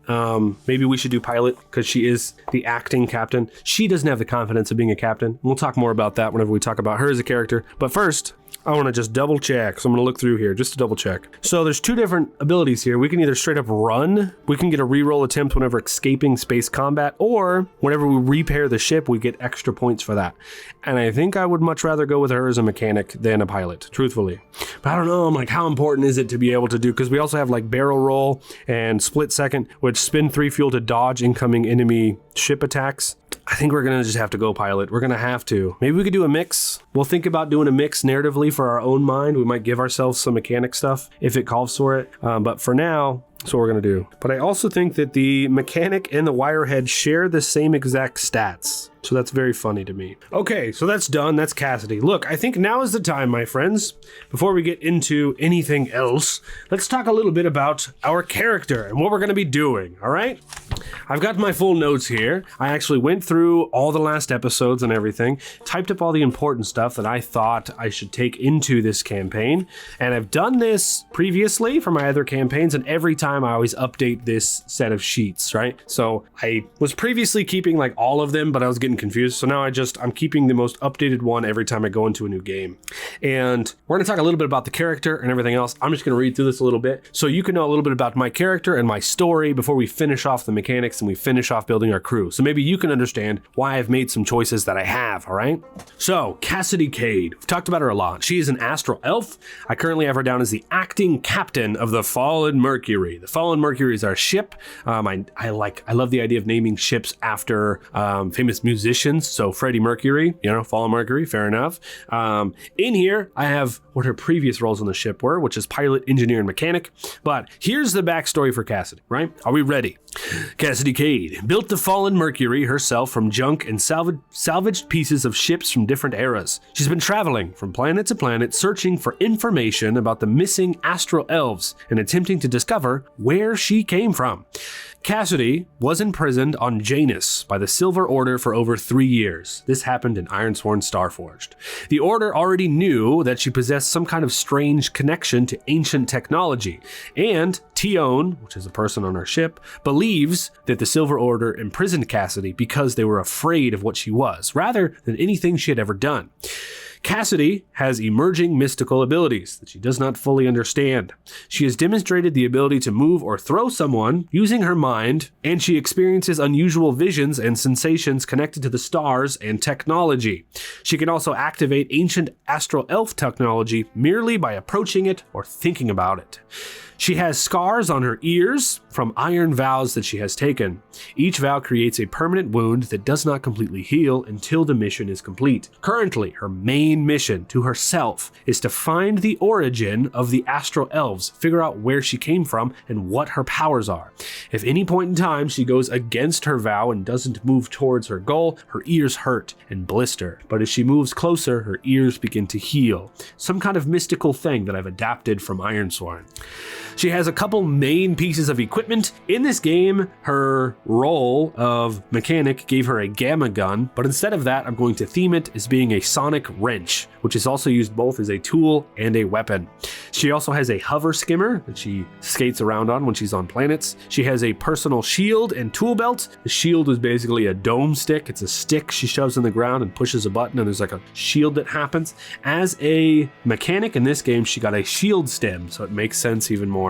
Maybe we should do pilot because she is the acting captain. She doesn't have the confidence of being a captain. We'll talk more about that whenever we talk about her as a character. But first, I want to just double check. So I'm going to look through here just to double check. So there's 2 different abilities here. We can either straight up run. We can get a reroll attempt whenever escaping space combat, or whenever we repair the ship, we get extra points for that. And I think I would much rather go with her as a mechanic than a pilot, truthfully. But I don't know, I'm like, how important is it to be able to do? Because we also have like barrel roll and split second, which spin 3 fuel to dodge incoming enemy ship attacks. I think we're going to just have to go pilot. We're going to have to. Maybe we could do a mix. We'll think about doing a mix narratively for our own mind. We might give ourselves some mechanic stuff if it calls for it. But for now, that's what we're going to do. But I also think that the mechanic and the wirehead share the same exact stats. So that's very funny to me. Okay, so that's done. That's Cassidy. Look, I think now is the time, my friends. Before we get into anything else, let's talk a little bit about our character and what we're going to be doing, all right? I've got my full notes here. I actually went through all the last episodes and everything, typed up all the important stuff that I thought I should take into this campaign, and I've done this previously for my other campaigns, and every time I always update this set of sheets, right? So I was previously keeping like all of them, but I was getting confused. So now I'm keeping the most updated one every time I go into a new game. And we're going to talk a little bit about the character and everything else. I'm just going to read through this a little bit so you can know a little bit about my character and my story before we finish off the mechanics and we finish off building our crew. So maybe you can understand why I've made some choices that I have, all right? So Cassidy Cade, we've talked about her a lot. She is an astral elf. I currently have her down as the acting captain of the Fallen Mercury. The Fallen Mercury is our ship. I love the idea of naming ships after famous musicians. So Freddie Mercury, Fallen Mercury, fair enough. In here, I have what her previous roles on the ship were, which is pilot, engineer, and mechanic. But here's the backstory for Cassidy, right? Are we ready? Cassidy Cade built the Fallen Mercury herself from junk and salvaged pieces of ships from different eras. She's been traveling from planet to planet, searching for information about the missing astral elves and attempting to discover her where she came from. Cassidy was imprisoned on Janus by the Silver Order for over 3 years. This happened in Ironsworn Starforged. The Order already knew that she possessed some kind of strange connection to ancient technology, and Tion, which is a person on our ship, believes that the Silver Order imprisoned Cassidy because they were afraid of what she was, rather than anything she had ever done. Cassidy has emerging mystical abilities that she does not fully understand. She has demonstrated the ability to move or throw someone using her mind, and she experiences unusual visions and sensations connected to the stars and technology. She can also activate ancient astral elf technology merely by approaching it or thinking about it. She has scars on her ears from iron vows that she has taken. Each vow creates a permanent wound that does not completely heal until the mission is complete. Currently, her main mission to herself is to find the origin of the astral elves, figure out where she came from and what her powers are. If any point in time she goes against her vow and doesn't move towards her goal, her ears hurt and blister. But as she moves closer, her ears begin to heal. Some kind of mystical thing that I've adapted from Ironsworn. She has a couple main pieces of equipment. In this game, her role of mechanic gave her a gamma gun, but instead of that, I'm going to theme it as being a sonic wrench, which is also used both as a tool and a weapon. She also has a hover skimmer that she skates around on when she's on planets. She has a personal shield and tool belt. The shield is basically a dome stick. It's a stick she shoves in the ground and pushes a button, and there's like a shield that happens. As a mechanic in this game, she got a shield stem, so it makes sense even more.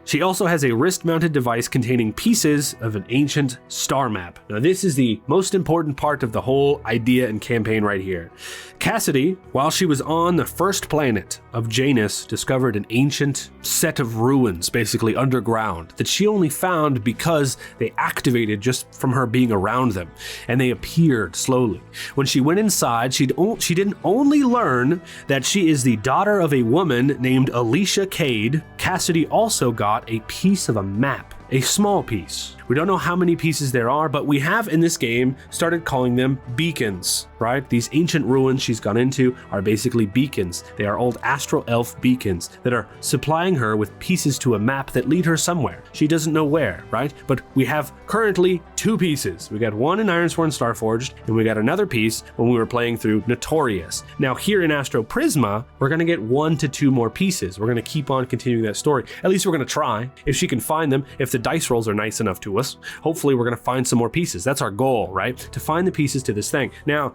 She also has a wrist-mounted device containing pieces of an ancient star map. Now, this is the most important part of the whole idea and campaign right here. Cassidy, while she was on the first planet of Janus, discovered an ancient set of ruins, basically underground, that she only found because they activated just from her being around them, and they appeared slowly. When she went inside, she didn't only learn that she is the daughter of a woman named Alicia Cade. Cassidy also got a piece of a map, a small piece. We don't know how many pieces there are, but we have in this game started calling them beacons, right? These ancient ruins she's gone into are basically beacons. They are old astral elf beacons that are supplying her with pieces to a map that lead her somewhere. She doesn't know where, right? But we have currently 2 pieces. We got one in Ironsworn Starforged, and we got another piece when we were playing through Notorious. Now here in Astroprisma, we're gonna get 1 to 2 more pieces. We're gonna keep on continuing that story. At least we're gonna try. If she can find them, if the dice rolls are nice enough to us, hopefully we're going to find some more pieces. That's our goal, right? To find the pieces to this thing. Now,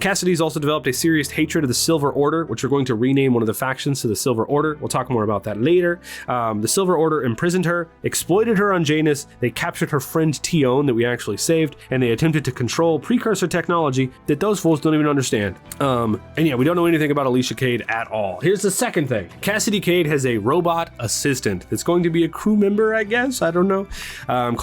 Cassidy's also developed a serious hatred of the Silver Order, which we're going to rename one of the factions to the Silver Order. We'll talk more about that later. The Silver Order imprisoned her, exploited her on Janus. They captured her friend Tion that we actually saved, and they attempted to control precursor technology that those fools don't even understand. And yeah, we don't know anything about Alicia Cade at all. Here's the second thing. Cassidy Cade has a robot assistant that's going to be a crew member, I guess. I don't know.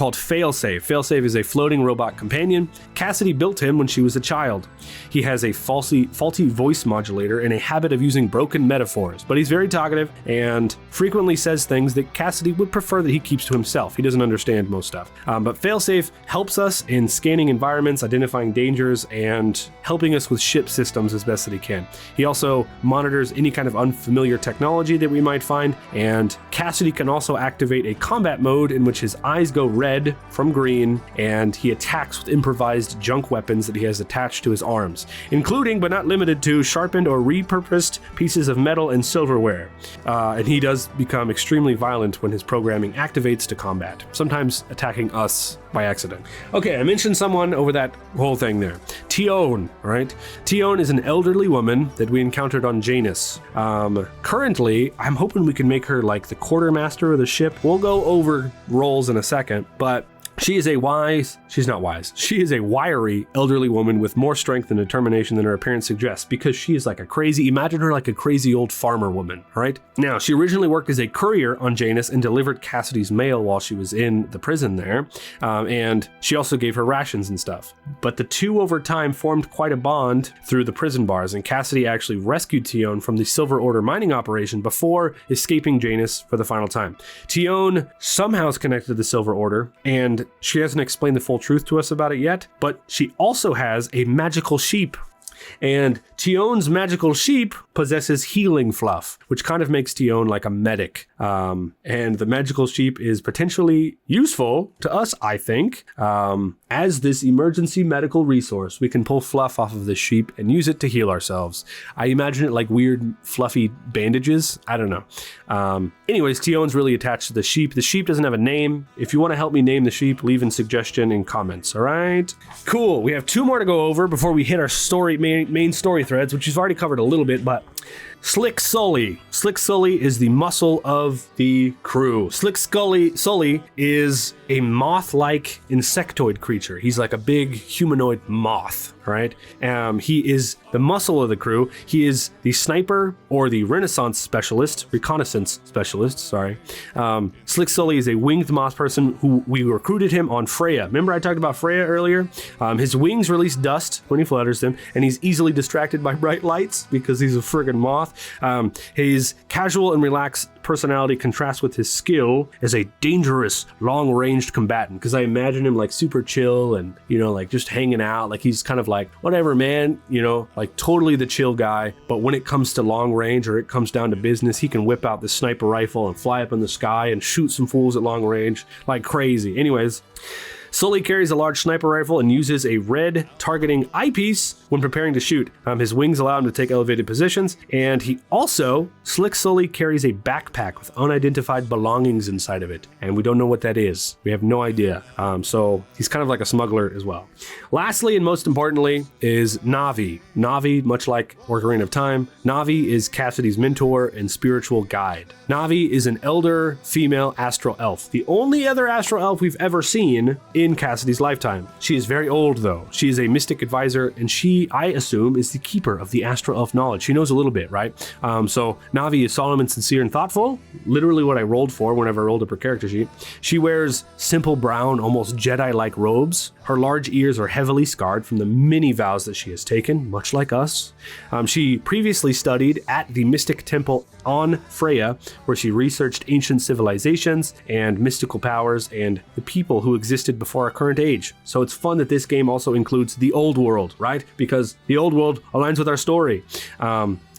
Called Failsafe. Failsafe is a floating robot companion. Cassidy built him when she was a child. He has a faulty voice modulator and a habit of using broken metaphors, but he's very talkative and frequently says things that Cassidy would prefer that he keeps to himself. He doesn't understand most stuff. But Failsafe helps us in scanning environments, identifying dangers, and helping us with ship systems as best that he can. He also monitors any kind of unfamiliar technology that we might find, and Cassidy can also activate a combat mode in which his eyes go red from green, and he attacks with improvised junk weapons that he has attached to his arms, including but not limited to sharpened or repurposed pieces of metal and silverware. And he does become extremely violent when his programming activates to combat, sometimes attacking us by accident. Okay, I mentioned someone over that whole thing there. Tion, right? Tion is an elderly woman that we encountered on Janus. Currently, I'm hoping we can make her like the quartermaster of the ship. We'll go over roles in a second, but she is she is a wiry elderly woman with more strength and determination than her appearance suggests, because she is like imagine her like a crazy old farmer woman, right? Now, she originally worked as a courier on Janus and delivered Cassidy's mail while she was in the prison there, and she also gave her rations and stuff. But the two over time formed quite a bond through the prison bars, and Cassidy actually rescued Tion from the Silver Order mining operation before escaping Janus for the final time. Tion somehow is connected to the Silver Order, and she hasn't explained the full truth to us about it yet, but she also has a magical sheep. And Tion's magical sheep possesses healing fluff, which kind of makes Tion like a medic. And the magical sheep is potentially useful to us, I think. As this emergency medical resource, we can pull fluff off of this sheep and use it to heal ourselves. I imagine it like weird fluffy bandages. I don't know. Anyways, Tion's really attached to the sheep. The sheep doesn't have a name. If you want to help me name the sheep, leave a suggestion in comments, all right? Cool. We have 2 more to go over before we hit our main story threads, which we've already covered a little bit, but Slick Sully. Slick Sully is the muscle of the crew. Slick Sully is a moth-like insectoid creature. He's like a big humanoid moth, right? He is the muscle of the crew. He is the sniper or the reconnaissance specialist. Slick Sully is a winged moth person who we recruited him on Freya. Remember I talked about Freya earlier? His wings release dust when he flutters them, and he's easily distracted by bright lights because he's a friggin' moth. His casual and relaxed personality contrasts with his skill as a dangerous, long-ranged combatant, because I imagine him like super chill and, you know, like just hanging out. Like he's kind of like, whatever, man, you know, like totally the chill guy. But when it comes to long range or it comes down to business, he can whip out the sniper rifle and fly up in the sky and shoot some fools at long range like crazy. Anyways, Sully carries a large sniper rifle and uses a red targeting eyepiece when preparing to shoot. His wings allow him to take elevated positions, and he also, Slick Sully carries a backpack with unidentified belongings inside of it, and we don't know what that is. We have no idea. So he's kind of like a smuggler as well. Lastly, and most importantly, is Navi. Navi, much like Ocarina of Time, Navi is Cassidy's mentor and spiritual guide. Navi is an elder female astral elf, the only other astral elf we've ever seen in Cassidy's lifetime. She is very old though. She is a mystic advisor, and she, I assume, is the keeper of the astral elf knowledge. She knows a little bit, right? So Navi is solemn and sincere and thoughtful, literally what I rolled for whenever I rolled up her character sheet. She wears simple brown, almost Jedi-like robes. Her large ears are heavily scarred from the many vows that she has taken, much like us. She previously studied at the Mystic Temple on Freya, where she researched ancient civilizations and mystical powers and the people who existed before our current age. So it's fun that this game also includes the old world, right? Because the old world aligns with our story.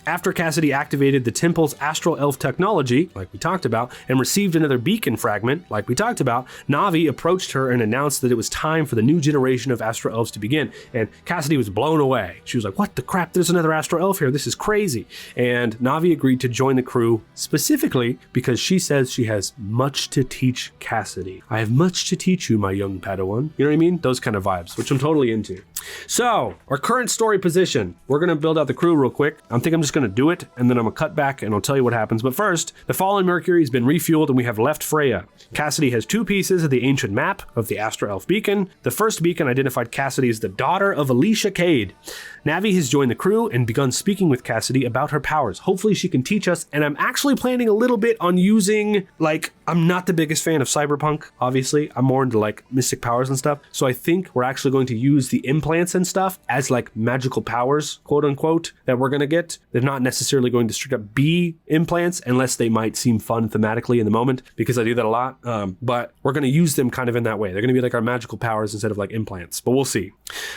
After Cassidy activated the temple's astral elf technology, like we talked about, and received another beacon fragment, like we talked about, Navi approached her and announced that it was time for the new generation of astral elves to begin. And Cassidy was blown away. She was like, what the crap? There's another astral elf here. This is crazy. And Navi agreed to join the crew specifically because she says she has much to teach Cassidy. I have much to teach you, my young Padawan. You know what I mean? Those kind of vibes, which I'm totally into. So, our current story position. We're going to build out the crew real quick. I'm just going to do it, and then I'm going to cut back and I'll tell you what happens. But first, the fallen Mercury has been refueled and we have left Freya. Cassidy has 2 pieces of the ancient map of the Astro Elf beacon. The first beacon identified Cassidy as the daughter of Alicia Cade. Navi has joined the crew and begun speaking with Cassidy about her powers. Hopefully she can teach us, and I'm actually planning a little bit on using, like, I'm not the biggest fan of cyberpunk, obviously. I'm more into like mystic powers and stuff. So I think we're actually going to use the implants and stuff as like magical powers, quote unquote, that we're going to get. They're not necessarily going to straight up be implants unless they might seem fun thematically in the moment, because I do that a lot. But we're going to use them kind of in that way. They're going to be like our magical powers instead of like implants, but we'll see.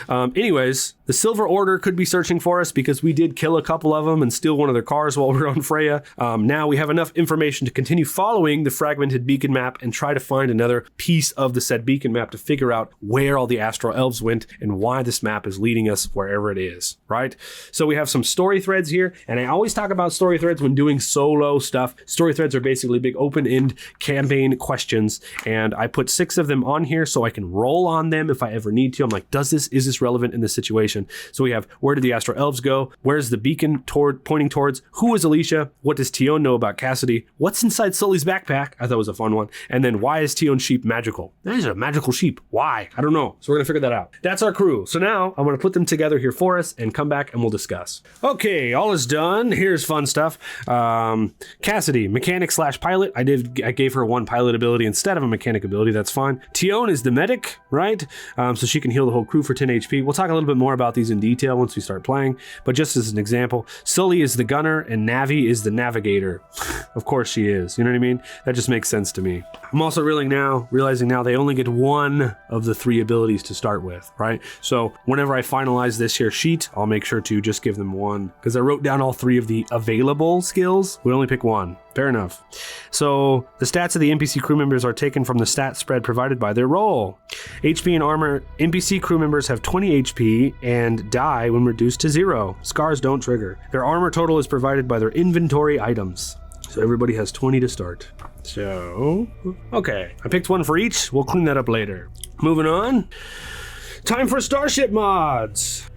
Anyways, the Silver Order could be searching for us because we did kill a couple of them and steal one of their cars while we were on Freya. Now we have enough information to continue following the fragmented beacon map and try to find another piece of the said beacon map to figure out where all the Astral Elves went and why this map is leading us wherever it is, right? So we have some story threads here, and I always talk about story threads when doing solo stuff. Story threads are basically big open-end campaign questions, and I put 6 of them on here so I can roll on them if I ever need to. I'm like, is this relevant in this situation? So we have, where did the Astral Elves go? Where's the beacon pointing towards? Who is Alicia? What does Tion know about Cassidy? What's inside Sully's backpack? I thought it was a fun one. And then, why is Tion's sheep magical? That is a magical sheep. Why? I don't know. So we're gonna figure that out. That's our crew. So now I'm gonna put them together here for us and come back and we'll discuss. Okay, all is done. Here's fun stuff. Cassidy, mechanic / pilot. I gave her 1 pilot ability instead of a mechanic ability. That's fine. Tion is the medic, right? So she can heal the whole crew for 10 HP. We'll talk a little bit more about about these in detail once we start playing, but just as an example, Sully is the gunner and Navi is the navigator. Of course she is, you know what I mean? That just makes sense to me. I'm also realizing now they only get one of the 3 abilities to start with, right? So whenever I finalize this here sheet, I'll make sure to just give them one, because I wrote down all 3 of the available skills. We only pick one. Fair enough. So the stats of the NPC crew members are taken from the stat spread provided by their role. HP and armor. NPC crew members have 20 HP and die when reduced to 0. Scars don't trigger. Their armor total is provided by their inventory items. So everybody has 20 to start. So, okay. I picked one for each. We'll clean that up later. Moving on. Time for Starship mods.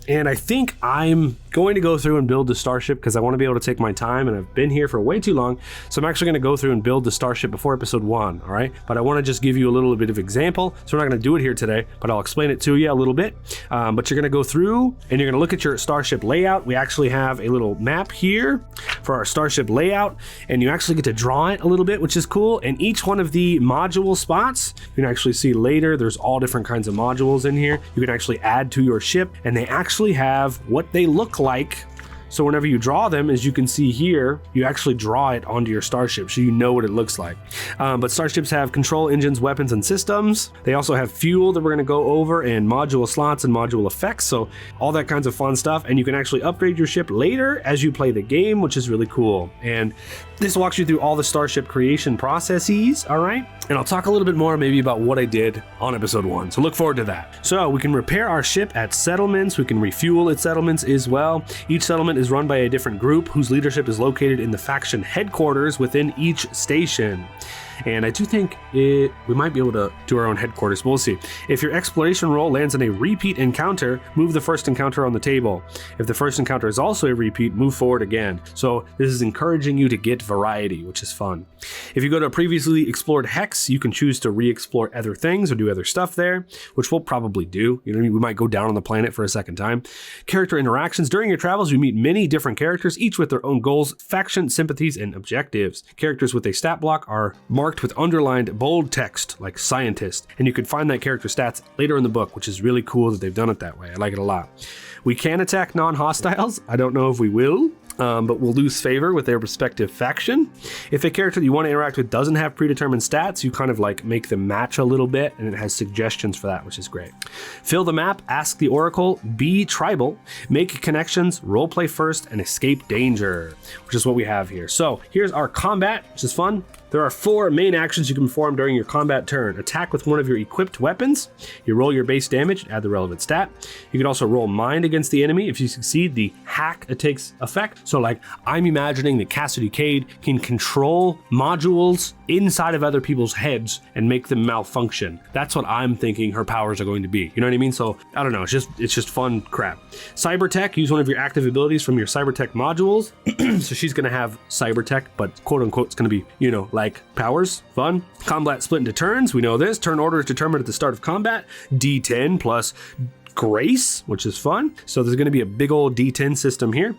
And I think I'm going to go through and build the Starship because I want to be able to take my time, and I've been here for way too long. So I'm actually going to go through and build the Starship before episode 1, all right? But I want to just give you a little bit of example. So we're not going to do it here today, but I'll explain it to you a little bit. But you're going to go through and you're going to look at your Starship layout. We actually have a little map here for our Starship layout, and you actually get to draw it a little bit, which is cool. And each one of the module spots, you can actually see later, there's all different kinds of modules in here. You can actually add to your ship, and they actually have what they look like. So whenever you draw them, as you can see here, you actually draw it onto your starship so you know what it looks like. But starships have control engines, weapons, and systems. They also have fuel that we're going to go over, and module slots and module effects. So all that kinds of fun stuff. And you can actually upgrade your ship later as you play the game, which is really cool. And this walks you through all the starship creation processes, all right? And I'll talk a little bit more maybe about what I did on episode 1. So look forward to that. So we can repair our ship at settlements. We can refuel at settlements as well. Each settlement is run by a different group whose leadership is located in the faction headquarters within each station. And I do think we might be able to do our own headquarters, but we'll see. If your exploration roll lands in a repeat encounter, move the first encounter on the table. If the first encounter is also a repeat, move forward again. So this is encouraging you to get variety, which is fun. If you go to a previously explored hex, you can choose to re-explore other things or do other stuff there, which we'll probably do. You know what I mean? We might go down on the planet for a second time. Character interactions. During your travels, you meet many different characters, each with their own goals, faction, sympathies, and objectives. Characters with a stat block are marked with underlined bold text like scientist, and you can find that character stats later in the book, which is really cool that they've done it that way. I like it a lot. We can attack non-hostiles. I don't know if we will, but we'll lose favor with their respective faction. If a character that you want to interact with doesn't have predetermined stats, you kind of like make them match a little bit, and it has suggestions for that, which is great. Fill the map, ask the oracle, be tribal, make connections, roleplay first, and escape danger, which is what we have here. So here's our combat, which is fun. There are 4 main actions you can perform during your combat turn. Attack with one of your equipped weapons. You roll your base damage, add the relevant stat. You can also roll mind against the enemy. If you succeed, the hack takes effect. So like, I'm imagining that Cassidy Cade can control modules inside of other people's heads and make them malfunction. That's what I'm thinking her powers are going to be. You know what I mean? So I don't know, it's just fun crap. Cybertech, use one of your active abilities from your Cybertech modules. So she's gonna have Cybertech, but quote unquote, it's gonna be, you know, like powers. Fun. Combat split into turns. We know this. Turn order is determined at the start of combat. D10 plus grace, which is fun. So there's going to be a big old D10 system here.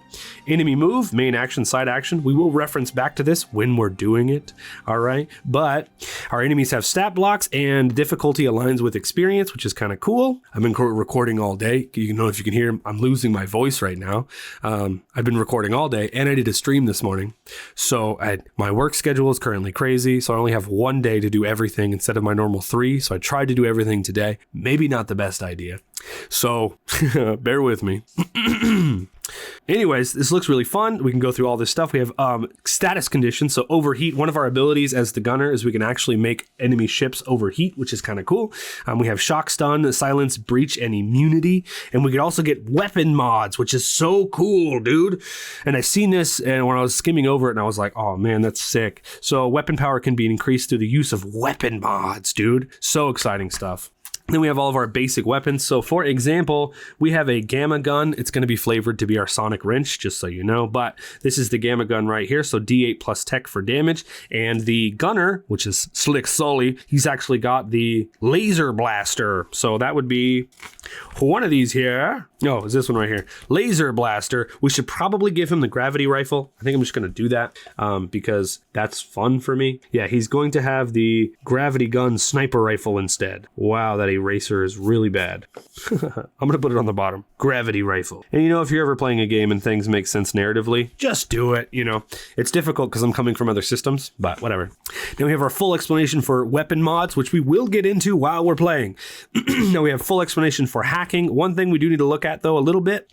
Enemy move, main action, side action. We will reference back to this when we're doing it. All right. But our enemies have stat blocks and difficulty aligns with experience, which is kind of cool. I've been recording all day. You know, if you can hear, I'm losing my voice right now. I've been recording all day, and I did a stream this morning. So my work schedule is currently crazy. So I only have one day to do everything instead of my normal 3. So I tried to do everything today. Maybe not the best idea. So bear with me. Anyways, this looks really fun. We can go through all this stuff. We have status conditions. So overheat, one of our abilities as the gunner is we can actually make enemy ships overheat, which is kind of cool. We have shock, stun, silence, breach, and immunity. And we could also get weapon mods, which is so cool, dude. And I seen this, and when I was skimming over it, and I was like, oh man, that's sick. So weapon power can be increased through the use of weapon mods, dude. So exciting stuff. Then we have all of our basic weapons. So for example, we have a gamma gun. It's going to be flavored to be our sonic wrench, just so you know. But this is the gamma gun right here. So D8 plus tech for damage. And the gunner, which is Slick Sully, he's actually got the laser blaster. So that would be one of these here. No, it's this one right here. Laser blaster. We should probably give him the gravity rifle. I think I'm just going to do that because that's fun for me. Yeah, he's going to have the gravity gun sniper rifle instead. Wow, that melee racer is really bad. I'm gonna put it on the bottom. Gravity rifle. And if you're ever playing a game and things make sense narratively, just do it. It's difficult because I'm coming from other systems, but whatever. Now we have our full explanation for weapon mods, which we will get into while we're playing. Now we have full explanation for hacking. One thing we do need to look at though a little bit,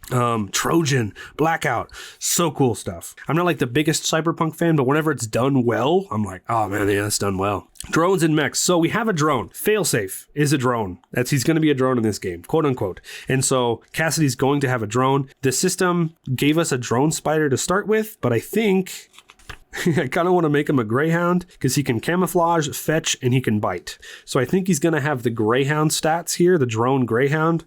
Trojan, Blackout, so cool stuff. I'm not like the biggest cyberpunk fan, but whenever it's done well, I'm like, oh man, yeah, it's done well. Drones and mechs. So we have a drone. Failsafe is a drone. He's going to be a drone in this game, quote unquote. And so Cassidy's going to have a drone. The system gave us a drone spider to start with, but I think I kind of want to make him a greyhound because he can camouflage, fetch, and he can bite. So I think he's going to have the greyhound stats here, the drone greyhound,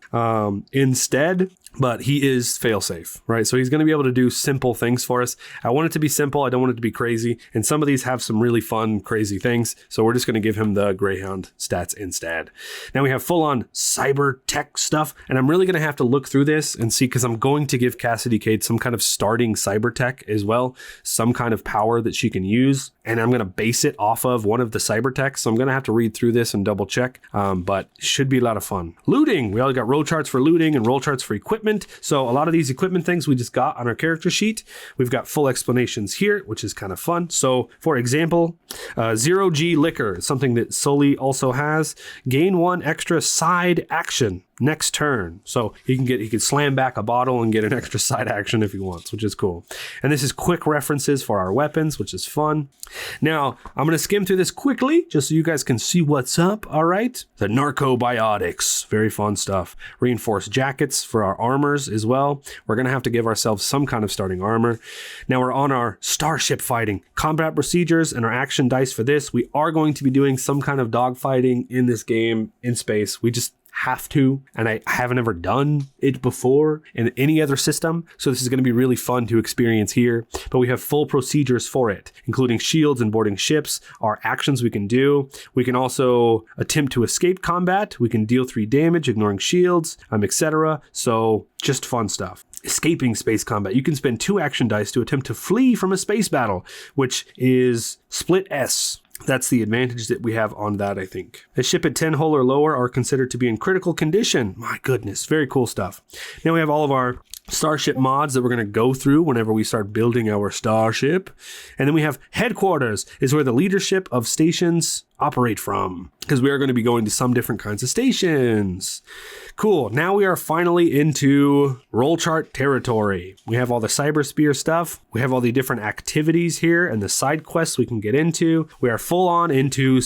instead. But he is failsafe, right? So he's going to be able to do simple things for us. I want it to be simple. I don't want it to be crazy. And some of these have some really fun, crazy things. So we're just going to give him the Greyhound stats instead. Now we have full on cyber tech stuff. And I'm really going to have to look through this and see, because I'm going to give Cassidy Cade some kind of starting cyber tech as well. Some kind of power that she can use. And I'm going to base it off of one of the cyber techs. So I'm going to have to read through this and double check. But should be a lot of fun. Looting. We all got roll charts for looting and roll charts for equipment. So a lot of these equipment things we just got on our character sheet. We've got full explanations here, which is kind of fun. So for example, 0G liquor is something that Sully also has. Gain 1 extra side action next turn. So he can slam back a bottle and get an extra side action if he wants, which is cool. And this is quick references for our weapons, which is fun. Now, I'm going to skim through this quickly just so you guys can see what's up. All right. The narcobiotics, very fun stuff. Reinforced jackets for our armors as well. We're going to have to give ourselves some kind of starting armor. Now we're on our starship fighting, combat procedures, and our action dice for this. We are going to be doing some kind of dogfighting in this game in space. We just have to, and I haven't ever done it before in any other system, so this is going to be really fun to experience here. But we have full procedures for it, including shields and boarding ships, our actions we can do. We can also attempt to escape combat. We can deal 3 damage ignoring shields, etc. So just fun stuff. Escaping space combat. You can spend 2 action dice to attempt to flee from a space battle, which is split S. That's the advantage that we have on that, I think. A ship at 10 hull or lower are considered to be in critical condition. My goodness, very cool stuff. Now we have all of our starship mods that we're going to go through whenever we start building our starship. And then we have headquarters, is where the leadership of stations operate from, because we are going to be going to some different kinds of stations. Cool. Now we are finally into roll chart territory. We have all the cyber spear stuff. We have all the different activities here and the side quests we can get into. We are full on into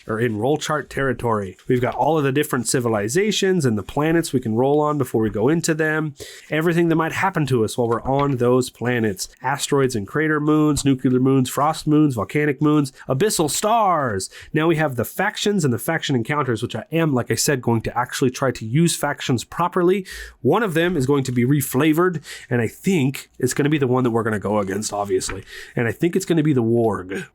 in roll chart territory. We've got all of the different civilizations and the planets we can roll on before we go into them. Everything that might happen to us while we're on those planets. Asteroids and crater moons, nuclear moons, frost moons, volcanic moons, abyssal stars. Now we have the factions and the faction encounters, which I am, like I said, going to actually try to use factions properly. One of them is going to be reflavored, and I think it's going to be the one that we're going to go against, obviously. And I think it's going to be the Warg.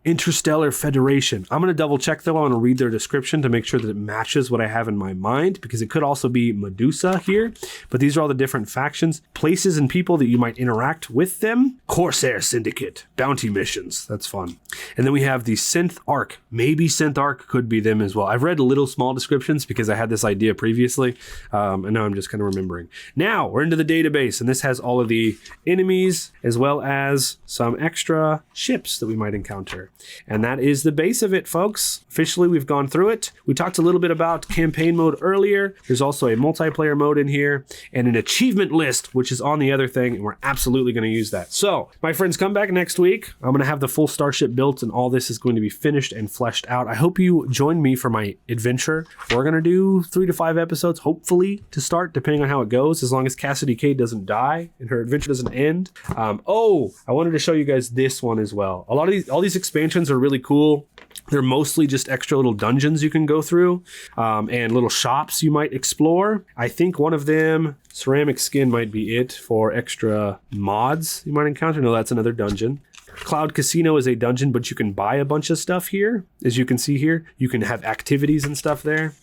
Interstellar Federation. I'm going to double check though. I want to read their description to make sure that it matches what I have in my mind, because it could also be Medusa here. But these are all the different factions, places and people that you might interact with them. Corsair Syndicate, bounty missions. That's fun. And then we have the Synth Arc. Maybe Synth Arc could be them as well. I've read little small descriptions because I had this idea previously, and now I'm just kind of remembering. Now we're into the database, and this has all of the enemies as well as some extra ships that we might encounter. And that is the base of it, folks. Officially, we've gone through it. We talked a little bit about campaign mode earlier. There's also a multiplayer mode in here and an achievement list, which is on the other thing, and we're absolutely going to use that. So, my friends, come back next week. I'm going to have the full starship built, and all this is going to be finished and fleshed out. I hope you join me for my adventure. We're going to do 3 to 5 episodes, hopefully, to start, depending on how it goes, as long as Cassidy Cade doesn't die and her adventure doesn't end. I wanted to show you guys this one as well. All these expansions are really cool. They're mostly just extra little dungeons you can go through, and little shops you might explore. I think one of them, ceramic skin, might be it for extra mods you might encounter. No, that's another dungeon. Cloud Casino is a dungeon, but you can buy a bunch of stuff here. As you can see here, you can have activities and stuff there.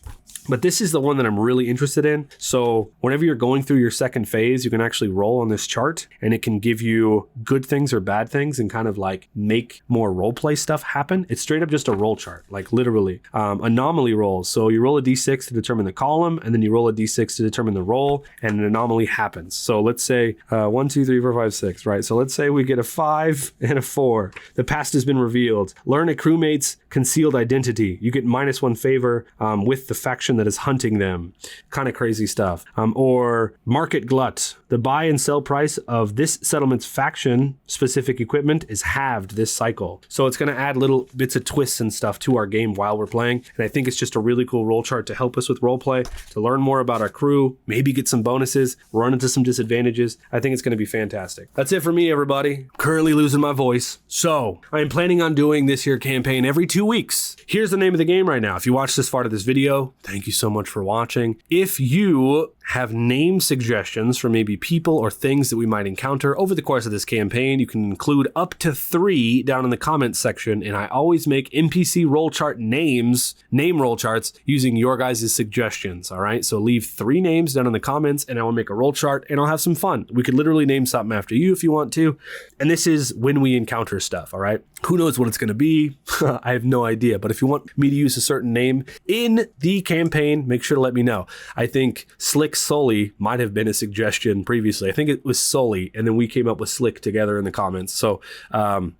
but this is the one that I'm really interested in. So whenever you're going through your second phase, you can actually roll on this chart and it can give you good things or bad things and kind of like make more role play stuff happen. It's straight up just a roll chart, like literally. Anomaly rolls. So you roll a d6 to determine the column, and then you roll a d6 to determine the roll, and an anomaly happens. So let's say 1, 2, 3, 4, 5, 6, right? So let's say we get a 5 and a 4. The past has been revealed. Learn a crewmate's concealed identity. You get -1 favor with the faction that is hunting them. Kind of crazy stuff. Or market glut. The buy and sell price of this settlement's faction specific equipment is halved this cycle. So it's going to add little bits of twists and stuff to our game while we're playing. And I think it's just a really cool roll chart to help us with roleplay, to learn more about our crew, maybe get some bonuses, run into some disadvantages. I think it's going to be fantastic. That's it for me, everybody. Currently losing my voice. So I am planning on doing this here campaign every 2 weeks. Here's the name of the game right now. If you watched this far to this video, thank you so much for watching. If you have name suggestions for maybe people or things that we might encounter over the course of this campaign, you can include up to 3 down in the comments section, and I always make NPC roll chart names, name roll charts, using your guys' suggestions, all right? So leave 3 names down in the comments, and I will make a roll chart, and I'll have some fun. We could literally name something after you if you want to, and this is when we encounter stuff, all right? Who knows what it's going to be? I have no idea, but if you want me to use a certain name in the campaign, make sure to let me know. I think Slick Sully might have been a suggestion previously. I think it was Sully, and then we came up with Slick together in the comments. So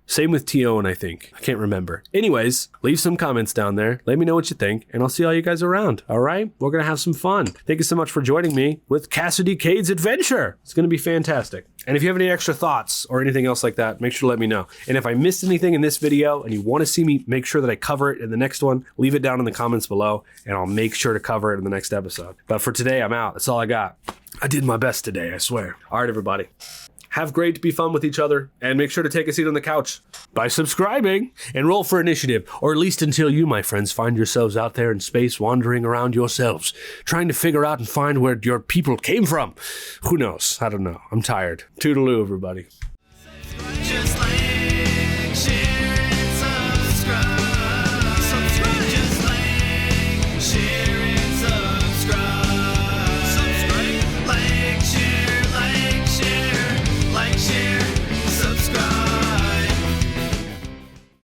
same with Tion, I think. I can't remember. Anyways, leave some comments down there. Let me know what you think, and I'll see all you guys around. All right? We're going to have some fun. Thank you so much for joining me with Cassidy Cade's adventure. It's going to be fantastic. And if you have any extra thoughts or anything else like that, make sure to let me know. And if I missed anything in this video and you want to see me make sure that I cover it in the next one, leave it down in the comments below, and I'll make sure to cover it in the next episode. But for today, I'm out. That's all I got. I did my best today, I swear. All right, everybody. Have great, be fun with each other, and make sure to take a seat on the couch by subscribing and roll for initiative, or at least until you, my friends, find yourselves out there in space wandering around yourselves, trying to figure out and find where your people came from. Who knows? I don't know. I'm tired. Toodaloo, everybody.